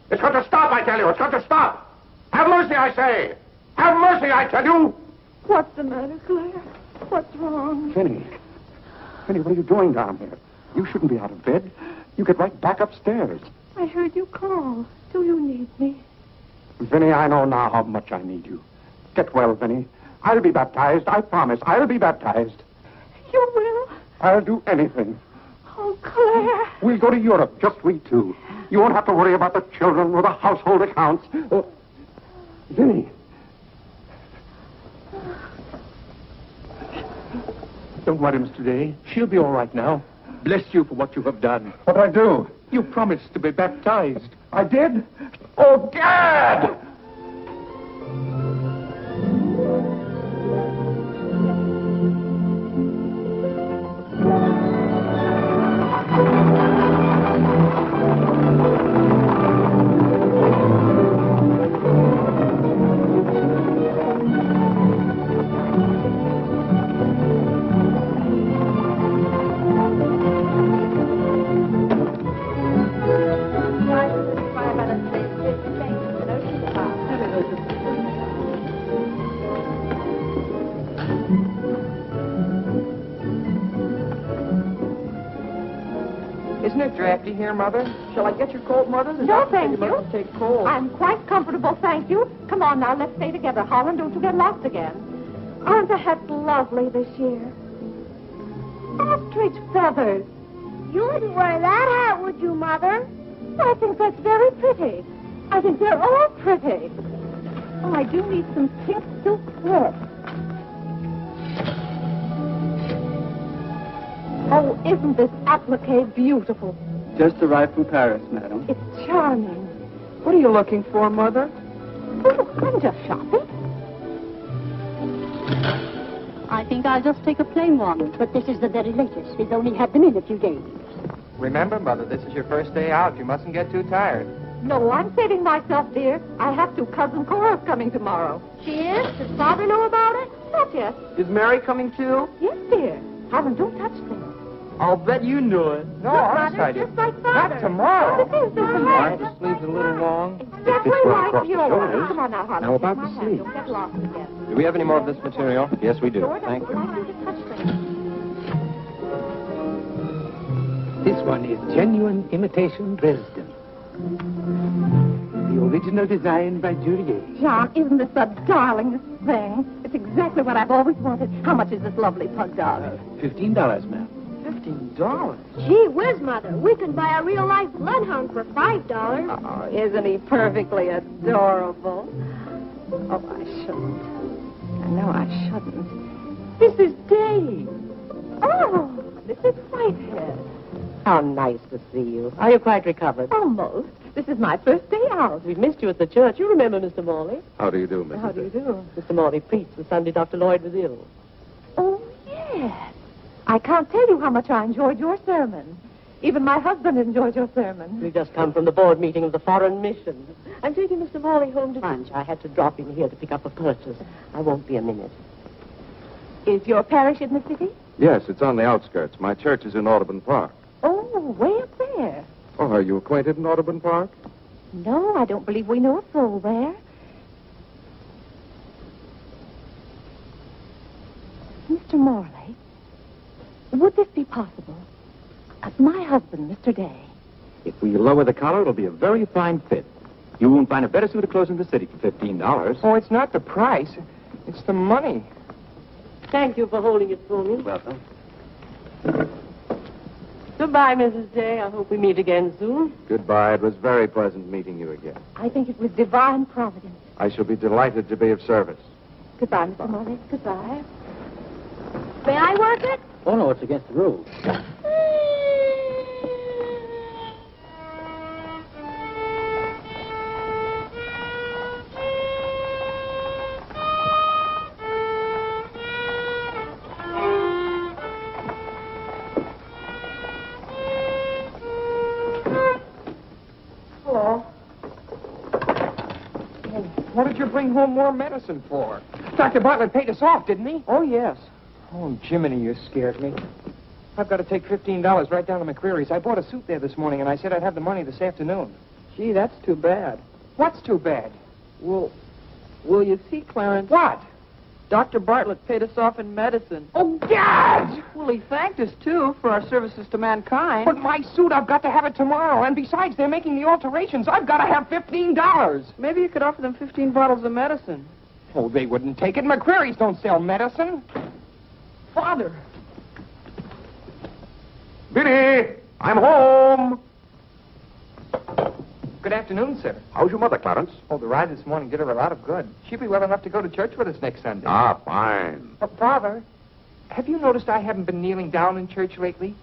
It's got to stop, I tell you. It's got to stop. Have mercy, I say. Have mercy, I tell you. What's the matter, Claire? What's wrong? Vinnie. Vinnie, what are you doing down here? You shouldn't be out of bed. You get right back upstairs. I heard you call. Do you need me? Vinnie, I know now how much I need you. Get well, Vinnie. I'll be baptized. I promise. I'll be baptized. You will? I'll do anything. Oh, Claire. We'll go to Europe, just we two. You won't have to worry about the children or the household accounts. Vinnie. Don't worry, Mr. Day. She'll be all right now. Bless you for what you have done. What'd I do? You promised to be baptized. I did? Oh, Gad! Isn't it drafty here, Mother? Shall I get your coat, Mother? No, thank you. Must take cold. I'm quite comfortable, thank you. Come on now, let's stay together. Holland, don't you get lost again. Aren't the hats lovely this year? Ostrich feathers. You wouldn't wear that hat, would you, Mother? I think that's very pretty. I think they're all pretty. Oh, I do need some pink silk thread. Oh, isn't this applique beautiful? Just arrived from Paris, madam. It's charming. What are you looking for, Mother? Oh, I'm just shopping. I think I'll just take a plain one. But this is the very latest. We've only had them in a few days. Remember, Mother, this is your first day out. You mustn't get too tired. No, I'm saving myself, dear. I have to. Cousin Cora's coming tomorrow. She is? Does Father know about it? Not yet. Is Mary coming too? Yes, dear. Helen, don't touch things. I'll bet you knew it. No, I'm excited. Just like Father. Not tomorrow. It is, darling. Aren't the sleeves a little long? Exactly It's right. across the You're right. shoulders. Come on now, Holland. Now about Take my the hand. sleeve. Don't get lost again. Do we have any more of this material? Yes, we do. Sure, Thank I you. like you to touch things. This one is genuine imitation Dresden. The original design by Juliet. John, isn't this the darlingest thing? It's exactly what I've always wanted. How much is this lovely pug dog? $15, ma'am. $15? Gee whiz, Mother. We can buy a real-life bloodhound for $5. Oh, isn't he perfectly adorable? Oh, I shouldn't. I know I shouldn't. This is Dave. Oh, this is Whitehead. How nice to see you. Are you quite recovered? Almost. This is my first day out. We missed you at the church. You remember Mr. Morley? How do you do, Mrs. How do you do? Mr. Morley preached the Sunday Dr. Lloyd was ill. Oh, yes. I can't tell you how much I enjoyed your sermon. Even my husband enjoyed your sermon. We've just come from the board meeting of the Foreign Mission. I'm taking Mr. Morley home to lunch. I had to drop in here to pick up a purchase. I won't be a minute. Is your parish in the city? Yes, it's on the outskirts. My church is in Audubon Park. Oh, way up there. Oh, are you acquainted in Audubon Park? No, I don't believe we know a soul there. Mr. Morley, would this be possible? My husband, Mr. Day. If we lower the collar, it'll be a very fine fit. You won't find a better suit of clothes in the city for $15. Oh, it's not the price. It's the money. Thank you for holding it for me. Welcome. Goodbye, Mrs. Day. I hope we meet again soon. Goodbye. It was very pleasant meeting you again. I think it was divine providence. I shall be delighted to be of service. Goodbye, Mr. Morley. Goodbye. May I work it? Oh, no, it's against the rules. Hello. What did you bring home more medicine for? Dr. Bartlett paid us off, didn't he? Oh, yes. Oh, Jiminy, you scared me. I've got to take $15 right down to McCreary's. I bought a suit there this morning, and I said I'd have the money this afternoon. Gee, that's too bad. What's too bad? Well, you see, Clarence? What? Dr. Bartlett paid us off in medicine. Oh, God! Well, he thanked us, too, for our services to mankind. But my suit, I've got to have it tomorrow. And besides, they're making the alterations. I've got to have $15. Maybe you could offer them 15 bottles of medicine. Oh, they wouldn't take it. McCreary's don't sell medicine. Father. Vinnie, I'm home. Good afternoon, sir. How's your mother, Clarence? Oh, the ride this morning did her a lot of good. She'll be well enough to go to church with us next Sunday. Ah, fine. Father, have you noticed I haven't been kneeling down in church lately?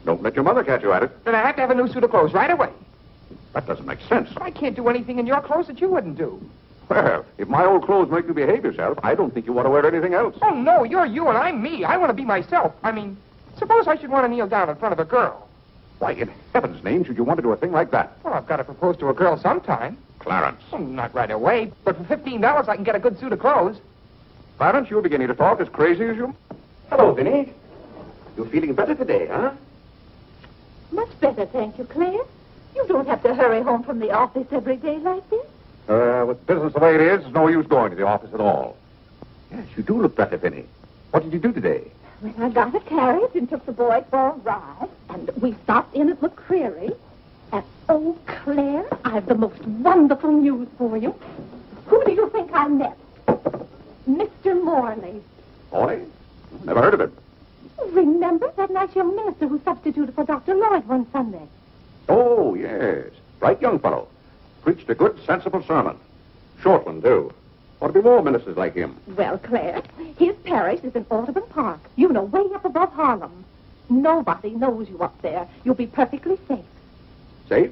Don't let your mother catch you at it. Then I have to have a new suit of clothes right away. That doesn't make sense. But I can't do anything in your clothes that you wouldn't do. Well, if my old clothes make you behave yourself, I don't think you want to wear anything else. Oh, no, you're you and I'm me. I want to be myself. I mean, suppose I should want to kneel down in front of a girl. Why, in heaven's name, should you want to do a thing like that? Well, I've got to propose to a girl sometime. Clarence. Well, not right away, but for $15 I can get a good suit of clothes. Clarence, you're beginning to talk as crazy as you... Hello, Vinnie. You feeling better today, huh? Much better, thank you, Claire. You don't have to hurry home from the office every day like this. With business the way it is, there's no use going to the office at all. Yes, you do look better, Vinnie. What did you do today? Well, I got a carriage and took the boy for a ride, and we stopped in at McCreary. And, oh, Claire, I've the most wonderful news for you. Who do you think I met? Mr. Morley. Morley? Never heard of him. Remember that nice young minister who substituted for Dr. Lloyd one Sunday? Oh, yes. Right young fellow. Preached a good, sensible sermon. Short one, too. Ought to be more ministers like him. Well, Claire, his parish is in Audubon Park. You know, way up above Harlem. Nobody knows you up there. You'll be perfectly safe. Safe?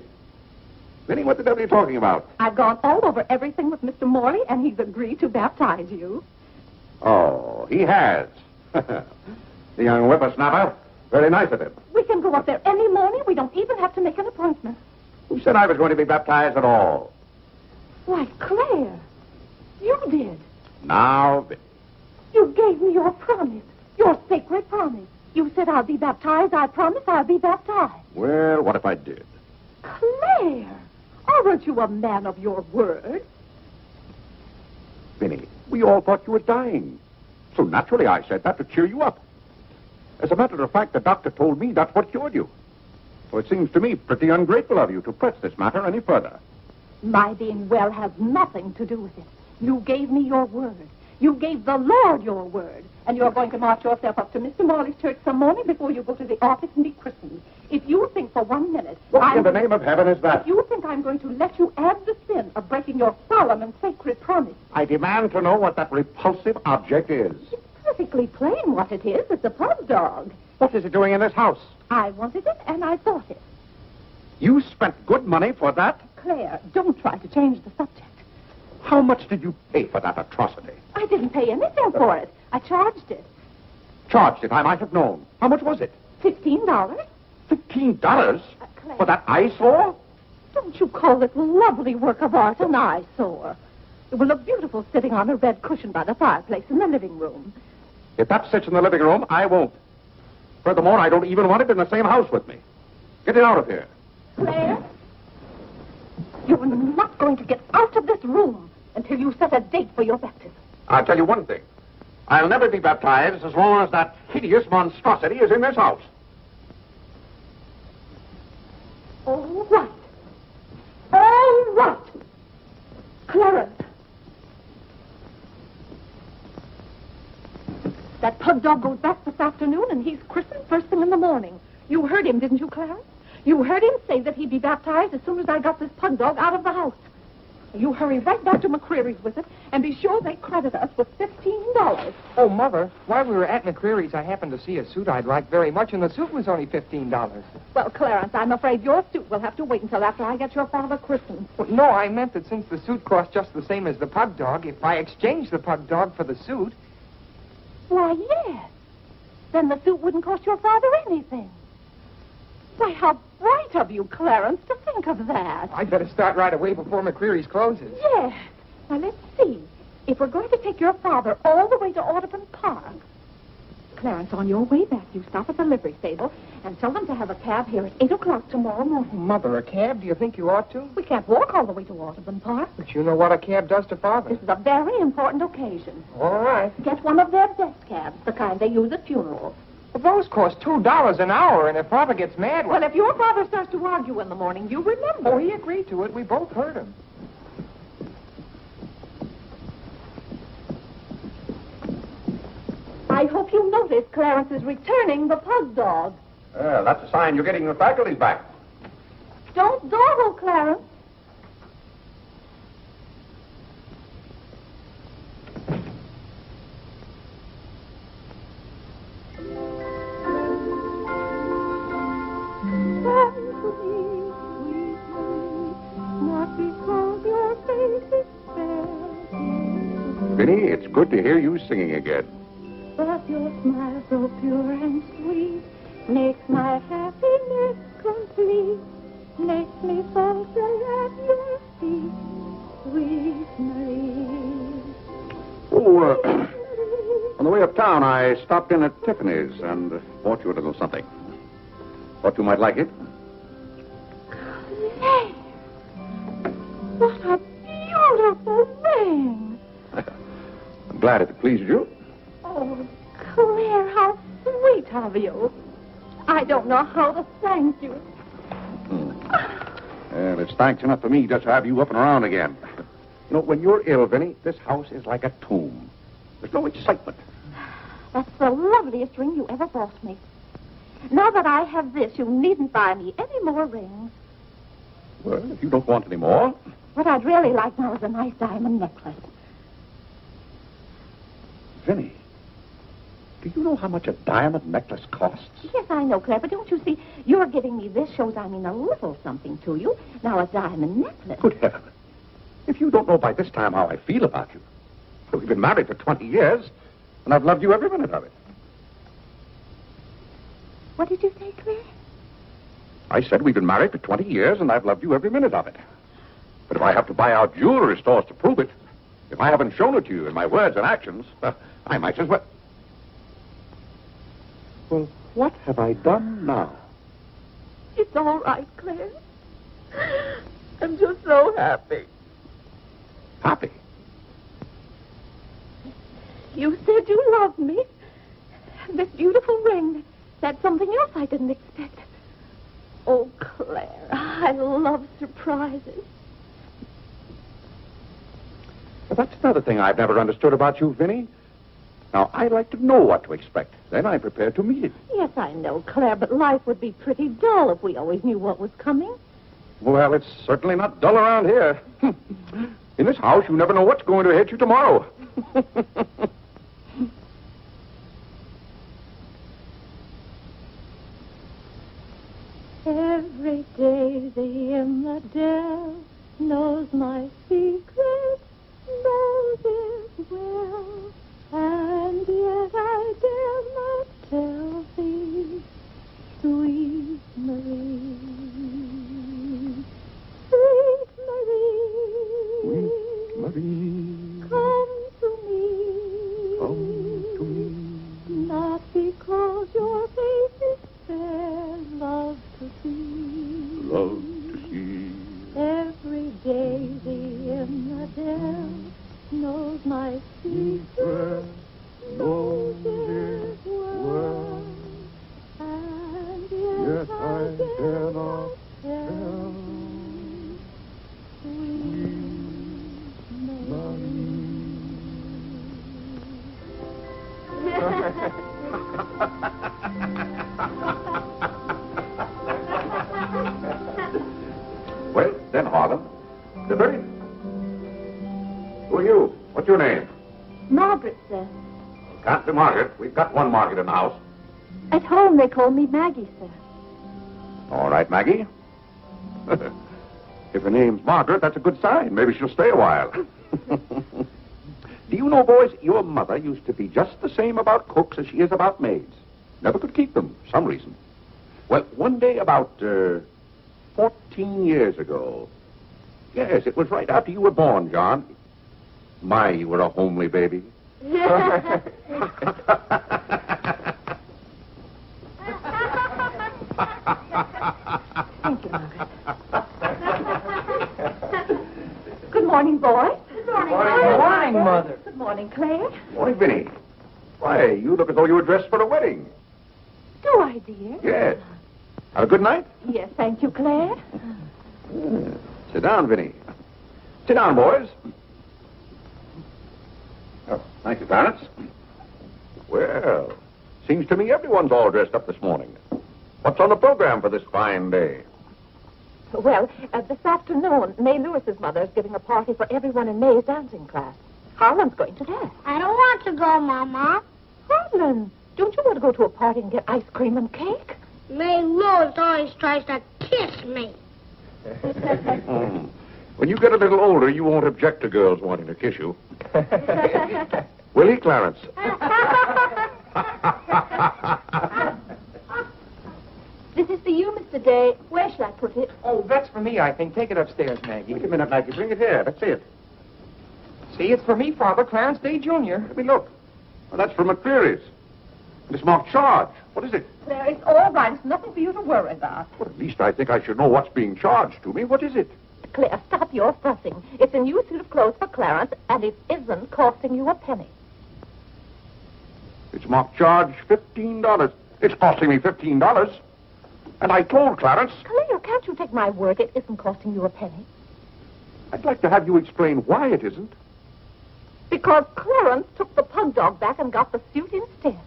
Vinnie, what the devil are you talking about? I've gone all over everything with Mr. Morley, and he's agreed to baptize you. Oh, he has. The young whippersnapper. Very nice of him. We can go up there any morning. We don't even have to make an appointment. Who said I was going to be baptized at all? Why, Claire, you did. Now, Vinnie. You gave me your promise, your sacred promise. You said I'll be baptized. I promise I'll be baptized. Well, what if I did? Claire, aren't you a man of your word? Vinnie, we all thought you were dying. So naturally I said that to cheer you up. As a matter of fact, the doctor told me that's what cured you. Well, it seems to me pretty ungrateful of you to press this matter any further. My being well has nothing to do with it. You gave me your word. You gave the Lord your word. And you're going to march yourself up to Mr. Morley's church some morning before you go to the office and be christened. If you think for 1 minute... What in the name of heaven is that? If you think I'm going to let you add the sin of breaking your solemn and sacred promise... I demand to know what that repulsive object is. It's perfectly plain what it is. It's a pug dog. What is it doing in this house? I wanted it, and I bought it. You spent good money for that? Claire, don't try to change the subject. How much did you pay for that atrocity? I didn't pay anything for it. I charged it. Charged it, I might have known. How much was it? $15. $15? Claire, For that eyesore? don't you call it lovely work of art an eyesore? It will look beautiful sitting on a red cushion by the fireplace in the living room. If that sits in the living room, I won't. Furthermore, I don't even want it in the same house with me. Get it out of here. Claire, you're not going to get out of this room until you set a date for your baptism. I'll tell you one thing. I'll never be baptized as long as that hideous monstrosity is in this house. All right. All right. Clarence. That pug dog goes back this afternoon, and he's christened first thing in the morning. You heard him, didn't you, Clarence? You heard him say that he'd be baptized as soon as I got this pug dog out of the house. You hurry right back to McCreary's with it, and be sure they credit us with $15. Oh, Mother, while we were at McCreary's, I happened to see a suit I'd like very much, and the suit was only $15. Well, Clarence, I'm afraid your suit will have to wait until after I get your father christened. Well, no, I meant that since the suit cost just the same as the pug dog, if I exchanged the pug dog for the suit... Why, yes. Then the suit wouldn't cost your father anything. Why, how bright of you, Clarence, to think of that. I'd better start right away before McCreary's closes. Yes. Now, let's see. If we're going to take your father all the way to Audubon Park... Clarence, on your way back, you stop at the livery stable and tell them to have a cab here at 8 o'clock tomorrow morning. Mother, a cab? Do you think you ought to? We can't walk all the way to Audubon Park. But you know what a cab does to Father. This is a very important occasion. All right. Get one of their desk cabs, the kind they use at funerals. Well, those cost $2 an hour, and if Father gets mad... Well, if your father starts to argue in the morning, you remember. Oh, he agreed to it. We both heard him. I hope you notice Clarence is returning the pug dog. That's a sign you're getting your faculties back. Don't dawdle, Clarence. Vinnie, it's good to hear you singing again. But your smile so pure and sweet makes my happiness complete. Makes me falter at your feet, sweet Marie. Oh, on the way uptown, I stopped in at Tiffany's and bought you a little something. Thought you might like it. Claire, what a beautiful ring. I'm glad it pleased you. Oh, Claire, how sweet of you. I don't know how to thank you. And it's thanks enough for me just to have you up and around again. You know, when you're ill, Vinnie, this house is like a tomb. There's no excitement. That's the loveliest ring you ever bought me. Now that I have this, you needn't buy me any more rings. Well, if you don't want any more... What I'd really like now is a nice diamond necklace. Vinnie, do you know how much a diamond necklace costs? Yes, I know, Claire, but don't you see, you're giving me this shows I mean a little something to you. Now, a diamond necklace. Good heaven. If you don't know by this time how I feel about you. We've been married for 20 years, and I've loved you every minute of it. What did you say, Claire? I said we've been married for 20 years, and I've loved you every minute of it. But if I have to buy out jewelry stores to prove it, if I haven't shown it to you in my words and actions, I might as well... Well, what have I done now? It's all right, Claire. I'm just so happy. Happy? You said you loved me. And this beautiful ring, that's something else I didn't expect. Oh, Claire, I love surprises. Well, that's another thing I've never understood about you, Vinnie. Now, I like to know what to expect. Then I'm prepared to meet it. Yes, I know, Claire, but life would be pretty dull if we always knew what was coming. Well, it's certainly not dull around here. In this house, you never know what's going to hit you tomorrow. Every daisy in the dell knows my secret, knows it well, and yet I dare not tell thee, sweet Marie, sweet Marie, Sweet Marie, come to me, not because your face is fair, love to see, love to see. every daisy in the dell knows my secret, knows it well, and yet I dare not tell, sweet Well, then, Harlan. Clifford? Who are you? What's your name? Margaret, sir. Can't be Margaret. We've got one Margaret in the house. At home they call me Maggie, sir. All right, Maggie. If her name's Margaret, that's a good sign. Maybe she'll stay a while. Do you know, boys, your mother used to be just the same about cooks as she is about maids. Never could keep them, for some reason. Well, one day about 14 years ago. Yes, it was right after you were born, John. My, you were a homely baby. Thank you, Margaret. Good morning, boys. Good morning, Good morning, Mother. Good morning, Claire. Morning, Vinnie. Why, you look as though you were dressed for a wedding. Do I, dear? Yes. Have a good night? Yes, thank you, Claire. Sit down, Vinnie. Sit down, boys. Oh, thank you, Clarence. Well, seems to me everyone's all dressed up this morning. What's on the program for this fine day? Well, this afternoon, May Lewis's mother is giving a party for everyone in May's dancing class. Harlan's going to that. I don't want to go, Mama. Harlan, don't you want to go to a party and get ice cream and cake? May Lewis always tries to kiss me. When you get a little older, you won't object to girls wanting to kiss you. Will he, Clarence? This is for you, Mr. Day. Where shall I put it? Oh, that's for me, I think. Take it upstairs, Maggie. Wait a minute, Maggie. Bring it here. Let's see it. See, it's for me, Father, Clarence Day, Jr. Let me look. Well, that's from McCreary's. It's marked charge. What is it? Claire, it's all right. It's nothing for you to worry about. Well, at least I think I should know what's being charged to me. What is it? Claire, stop your fussing. It's a new suit of clothes for Clarence, and it isn't costing you a penny. It's marked charge $15. It's costing me $15. And I told Clarence... Claire, can't you take my word? It isn't costing you a penny. I'd like to have you explain why it isn't. Because Clarence took the pug dog back and got the suit instead.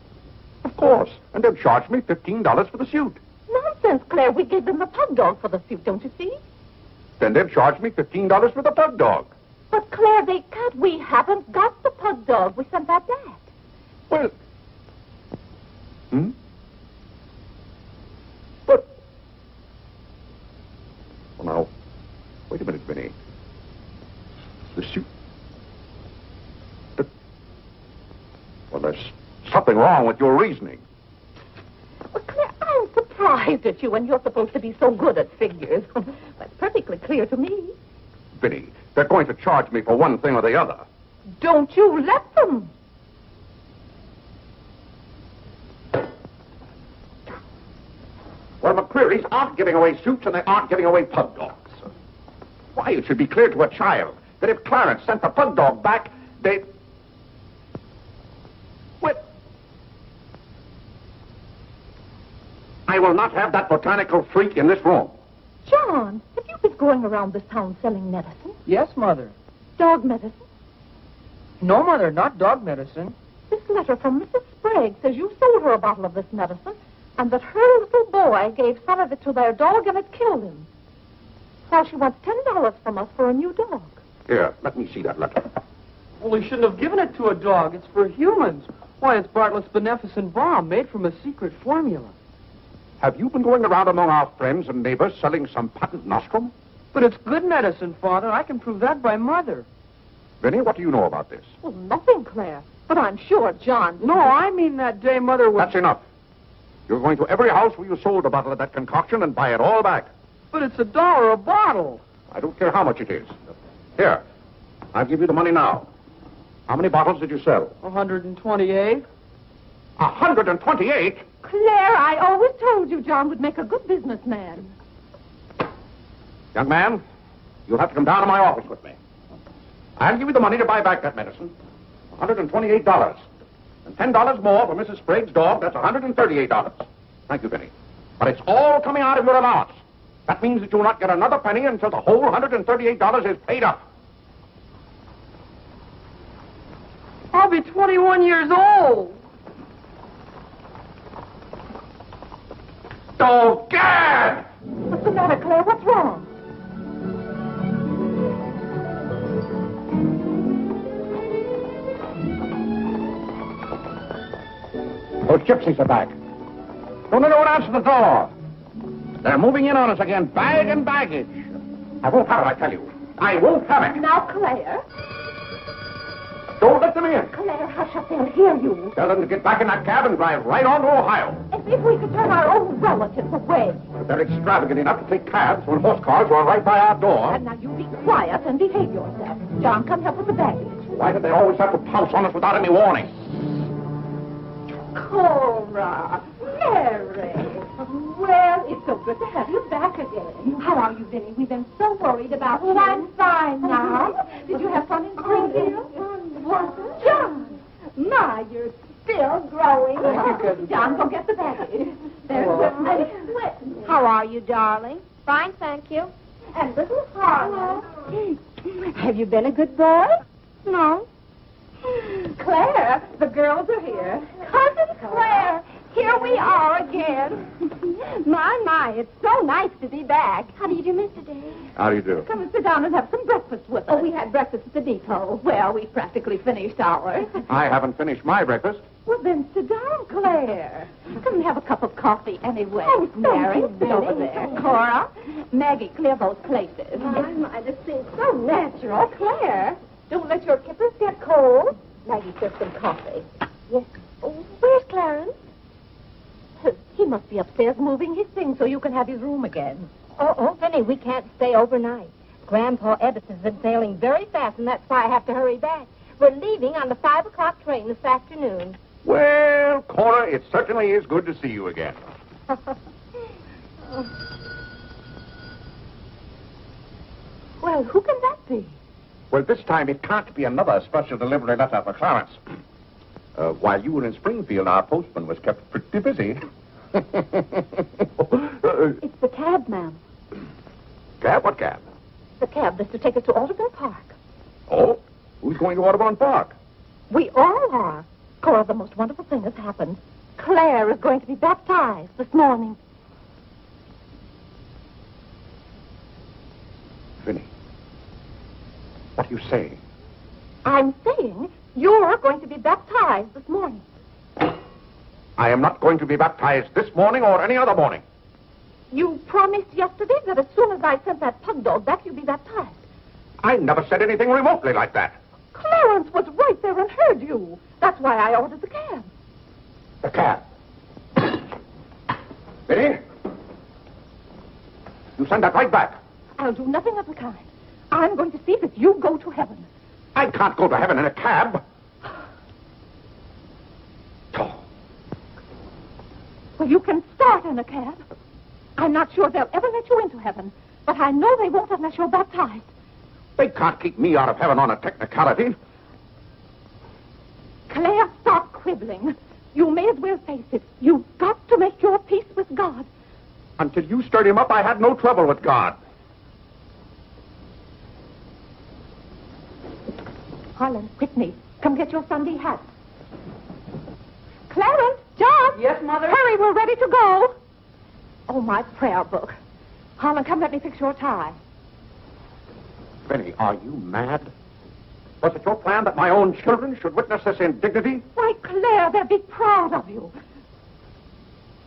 Of course. And they've charged me $15 for the suit. Nonsense, Claire. We gave them the pug dog for the suit, don't you see? Then they've charged me $15 for the pug dog. But, Claire, they can't. We haven't got the pug dog. We sent that back. Well... But... Well, now, wait a minute, Vinnie. The suit... Well, there's something wrong with your reasoning. Well, Claire, I'm surprised at you when you're supposed to be so good at figures. That's perfectly clear to me. Vinnie, they're going to charge me for one thing or the other. Don't you let them. Well, McCreary's aren't giving away suits and they aren't giving away pug dogs. Why, it should be clear to a child that if Clarence sent the pug dog back, they... What? I will not have that botanical freak in this room. John, have you been going around this town selling medicine? Yes, Mother. Dog medicine? No, Mother, not dog medicine. This letter from Mrs. Sprague says you sold her a bottle of this medicine and that her little boy gave some of it to their dog and it killed him. Now she wants $10 from us for a new dog. Here, let me see that letter. Well, he shouldn't have given it to a dog. It's for humans. Why, it's Bartlett's beneficent balm made from a secret formula. Have you been going around among our friends and neighbors selling some patent nostrum? But it's good medicine, Father. I can prove that by Mother. Vinnie, what do you know about this? Well, nothing, Claire. But I'm sure John... No, I mean that day Mother was... That's enough. You're going to every house where you sold a bottle of that concoction and buy it all back. But it's $1 a bottle. I don't care how much it is. Here, I'll give you the money now. How many bottles did you sell? 128. 128? Claire, I always told you John would make a good businessman. Young man, you'll have to come down to my office with me. I'll give you the money to buy back that medicine. $128. And $10 more for Mrs. Sprague's dog. That's $138. Thank you, Vinnie. But it's all coming out of your allowance. That means that you will not get another penny until the whole $138 is paid up. I'll be 21 years old. Oh, Gad! What's the matter, Claire? What's wrong? Those gypsies are back. Don't anyone answer the door. They're moving in on us again, bag and baggage. I won't have it, I tell you. I won't have it. Now, Claire. Don't let them in. Claire, hush up. They'll hear you. Tell them to get back in that cab and drive right on to Ohio. As if we could turn our own relatives away. But they're extravagant enough to take cabs when horse cars are right by our door. And now you be quiet and behave yourself. John, come help with the baggage. Why do they always have to pounce on us without any warning? Cora, Mary. Well, it's so good to have you back again. How are you, Vinnie? We've been so worried about you. Oh, I'm fine now. Did you have fun in Springfield? John, my, you're still growing. John, go get the baggage. There's Whitney. How are you, darling? Fine, thank you. And little Harlan. Have you been a good boy? No. Claire, the girls are here. Cousin Claire, here we are again. My, it's so nice to be back. How do you do, Mr. Day? How do you do? Come and sit down and have some breakfast with us. Oh, we had breakfast at the depot. Well, we practically finished ours. I haven't finished my breakfast. Well, then sit down, Claire. Come and have a cup of coffee anyway. Oh, Mary, thank you, sit over Vinnie. there. Cora, Maggie, clear those places. My, this seems so natural. Claire, don't let your kippers get cold. Maggie, serve some coffee. Yes. Where's Clarence? He must be upstairs moving his things so you can have his room again. Oh, Vinnie, we can't stay overnight. Grandpa Edison's been sailing very fast, and that's why I have to hurry back. We're leaving on the 5 o'clock train this afternoon. Well, Cora, it certainly is good to see you again. Well, who can that be? Well, this time it can't be another special delivery letter for Clarence. While you were in Springfield, our postman was kept pretty busy. It's the cab, ma'am. Cab? What cab? The cab that's to take us to Audubon Park. Oh, who's going to Audubon Park? We all are. Cora, the most wonderful thing has happened. Claire is going to be baptized this morning. Vinnie, what are you saying? I'm saying you're going to be baptized this morning. I am not going to be baptized this morning or any other morning. You promised yesterday that as soon as I sent that pug dog back, you'd be baptized. I never said anything remotely like that. Clarence was right there and heard you. That's why I ordered the cab. The cab. Vinnie, you send that right back. I'll do nothing of the kind. I'm going to see that you go to heaven. I can't go to heaven in a cab. Oh. Well, you can start in a cab. I'm not sure they'll ever let you into heaven, but I know they won't unless you're baptized. They can't keep me out of heaven on a technicality. Claire, stop quibbling. You may as well face it. You've got to make your peace with God. Until you stirred him up, I had no trouble with God. Harlan, Whitney, come get your Sunday hat. Clarence, John. Yes, Mother? Hurry, we're ready to go. Oh, my prayer book. Harlan, come let me fix your tie. Vinnie, are you mad? Was it your plan that my own children should witness this indignity? Why, Claire, they'll be proud of you.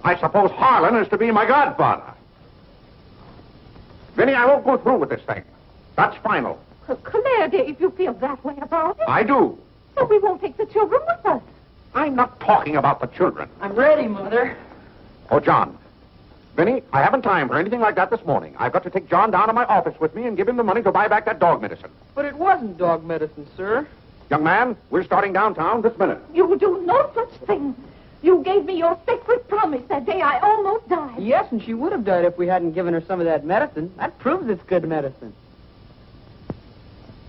I suppose Harlan is to be my godfather. Vinnie, I won't go through with this thing. That's final. Claire, dear, if you feel that way about it. I do. Then we won't take the children with us. I'm not talking about the children. I'm ready, Mother. Oh, John. Vinnie, I haven't time for anything like that this morning. I've got to take John down to my office with me and give him the money to buy back that dog medicine. But it wasn't dog medicine, sir. Young man, we're starting downtown this minute. You will do no such thing. You gave me your sacred promise that day I almost died. Yes, and she would have died if we hadn't given her some of that medicine. That proves it's good medicine.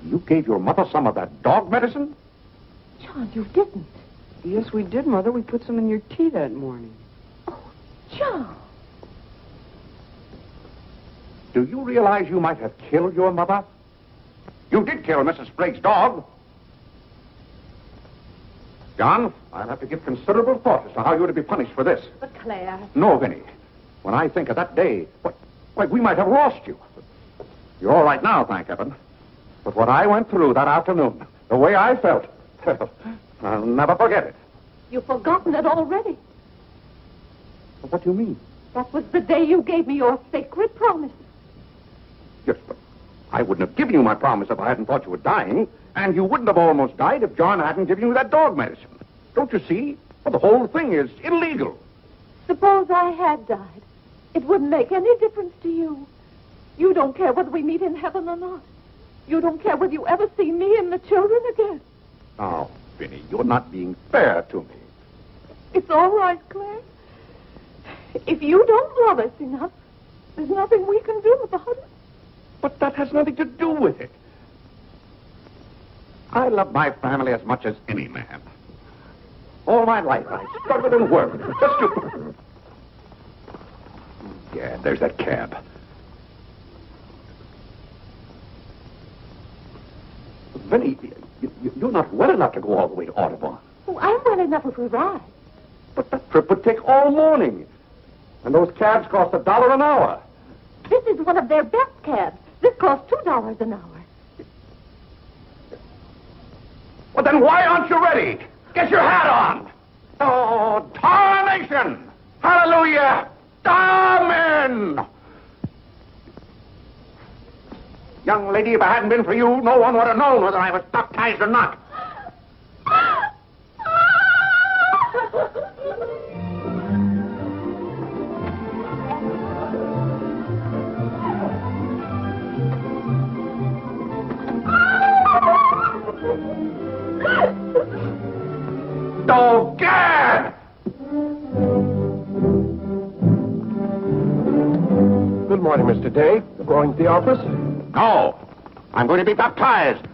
You gave your mother some of that dog medicine? John, you didn't. Yes, we did, Mother. We put some in your tea that morning. Oh, John. Do you realize you might have killed your mother? You did kill Mrs. Sprague's dog. John, I'll have to give considerable thought as to how you're to be punished for this. But Claire... No, Vinnie. When I think of that day, why, we might have lost you. You're all right now, thank heaven. But what I went through that afternoon, the way I felt, I'll never forget it. You've forgotten it already. What do you mean? That was the day you gave me your sacred promise. Yes, but I wouldn't have given you my promise if I hadn't thought you were dying, and you wouldn't have almost died if John hadn't given you that dog medicine. Don't you see? Well, the whole thing is illegal. Suppose I had died. It wouldn't make any difference to you. You don't care whether we meet in heaven or not. You don't care whether you ever see me and the children again. Now, Vinnie, you're not being fair to me. It's all right, Claire. If you don't love us enough, there's nothing we can do about it. But that has nothing to do with it. I love my family as much as any man. All my life I struggled and worked just to... Yeah, there's that cab. Vinnie, you're not well enough to go all the way to Audubon. Oh, I'm well enough if we ride. But that trip would take all morning. And those cabs cost $1 an hour. This is one of their best cabs. This costs $2 an hour. Well, then why aren't you ready? Get your hat on. Oh, tarnation! Hallelujah! Amen! Young lady, if it hadn't been for you, no one would have known whether I was baptized or not. Oh, Gad! Good morning, Mr. Day. Going to the office? No. I'm going to be baptized.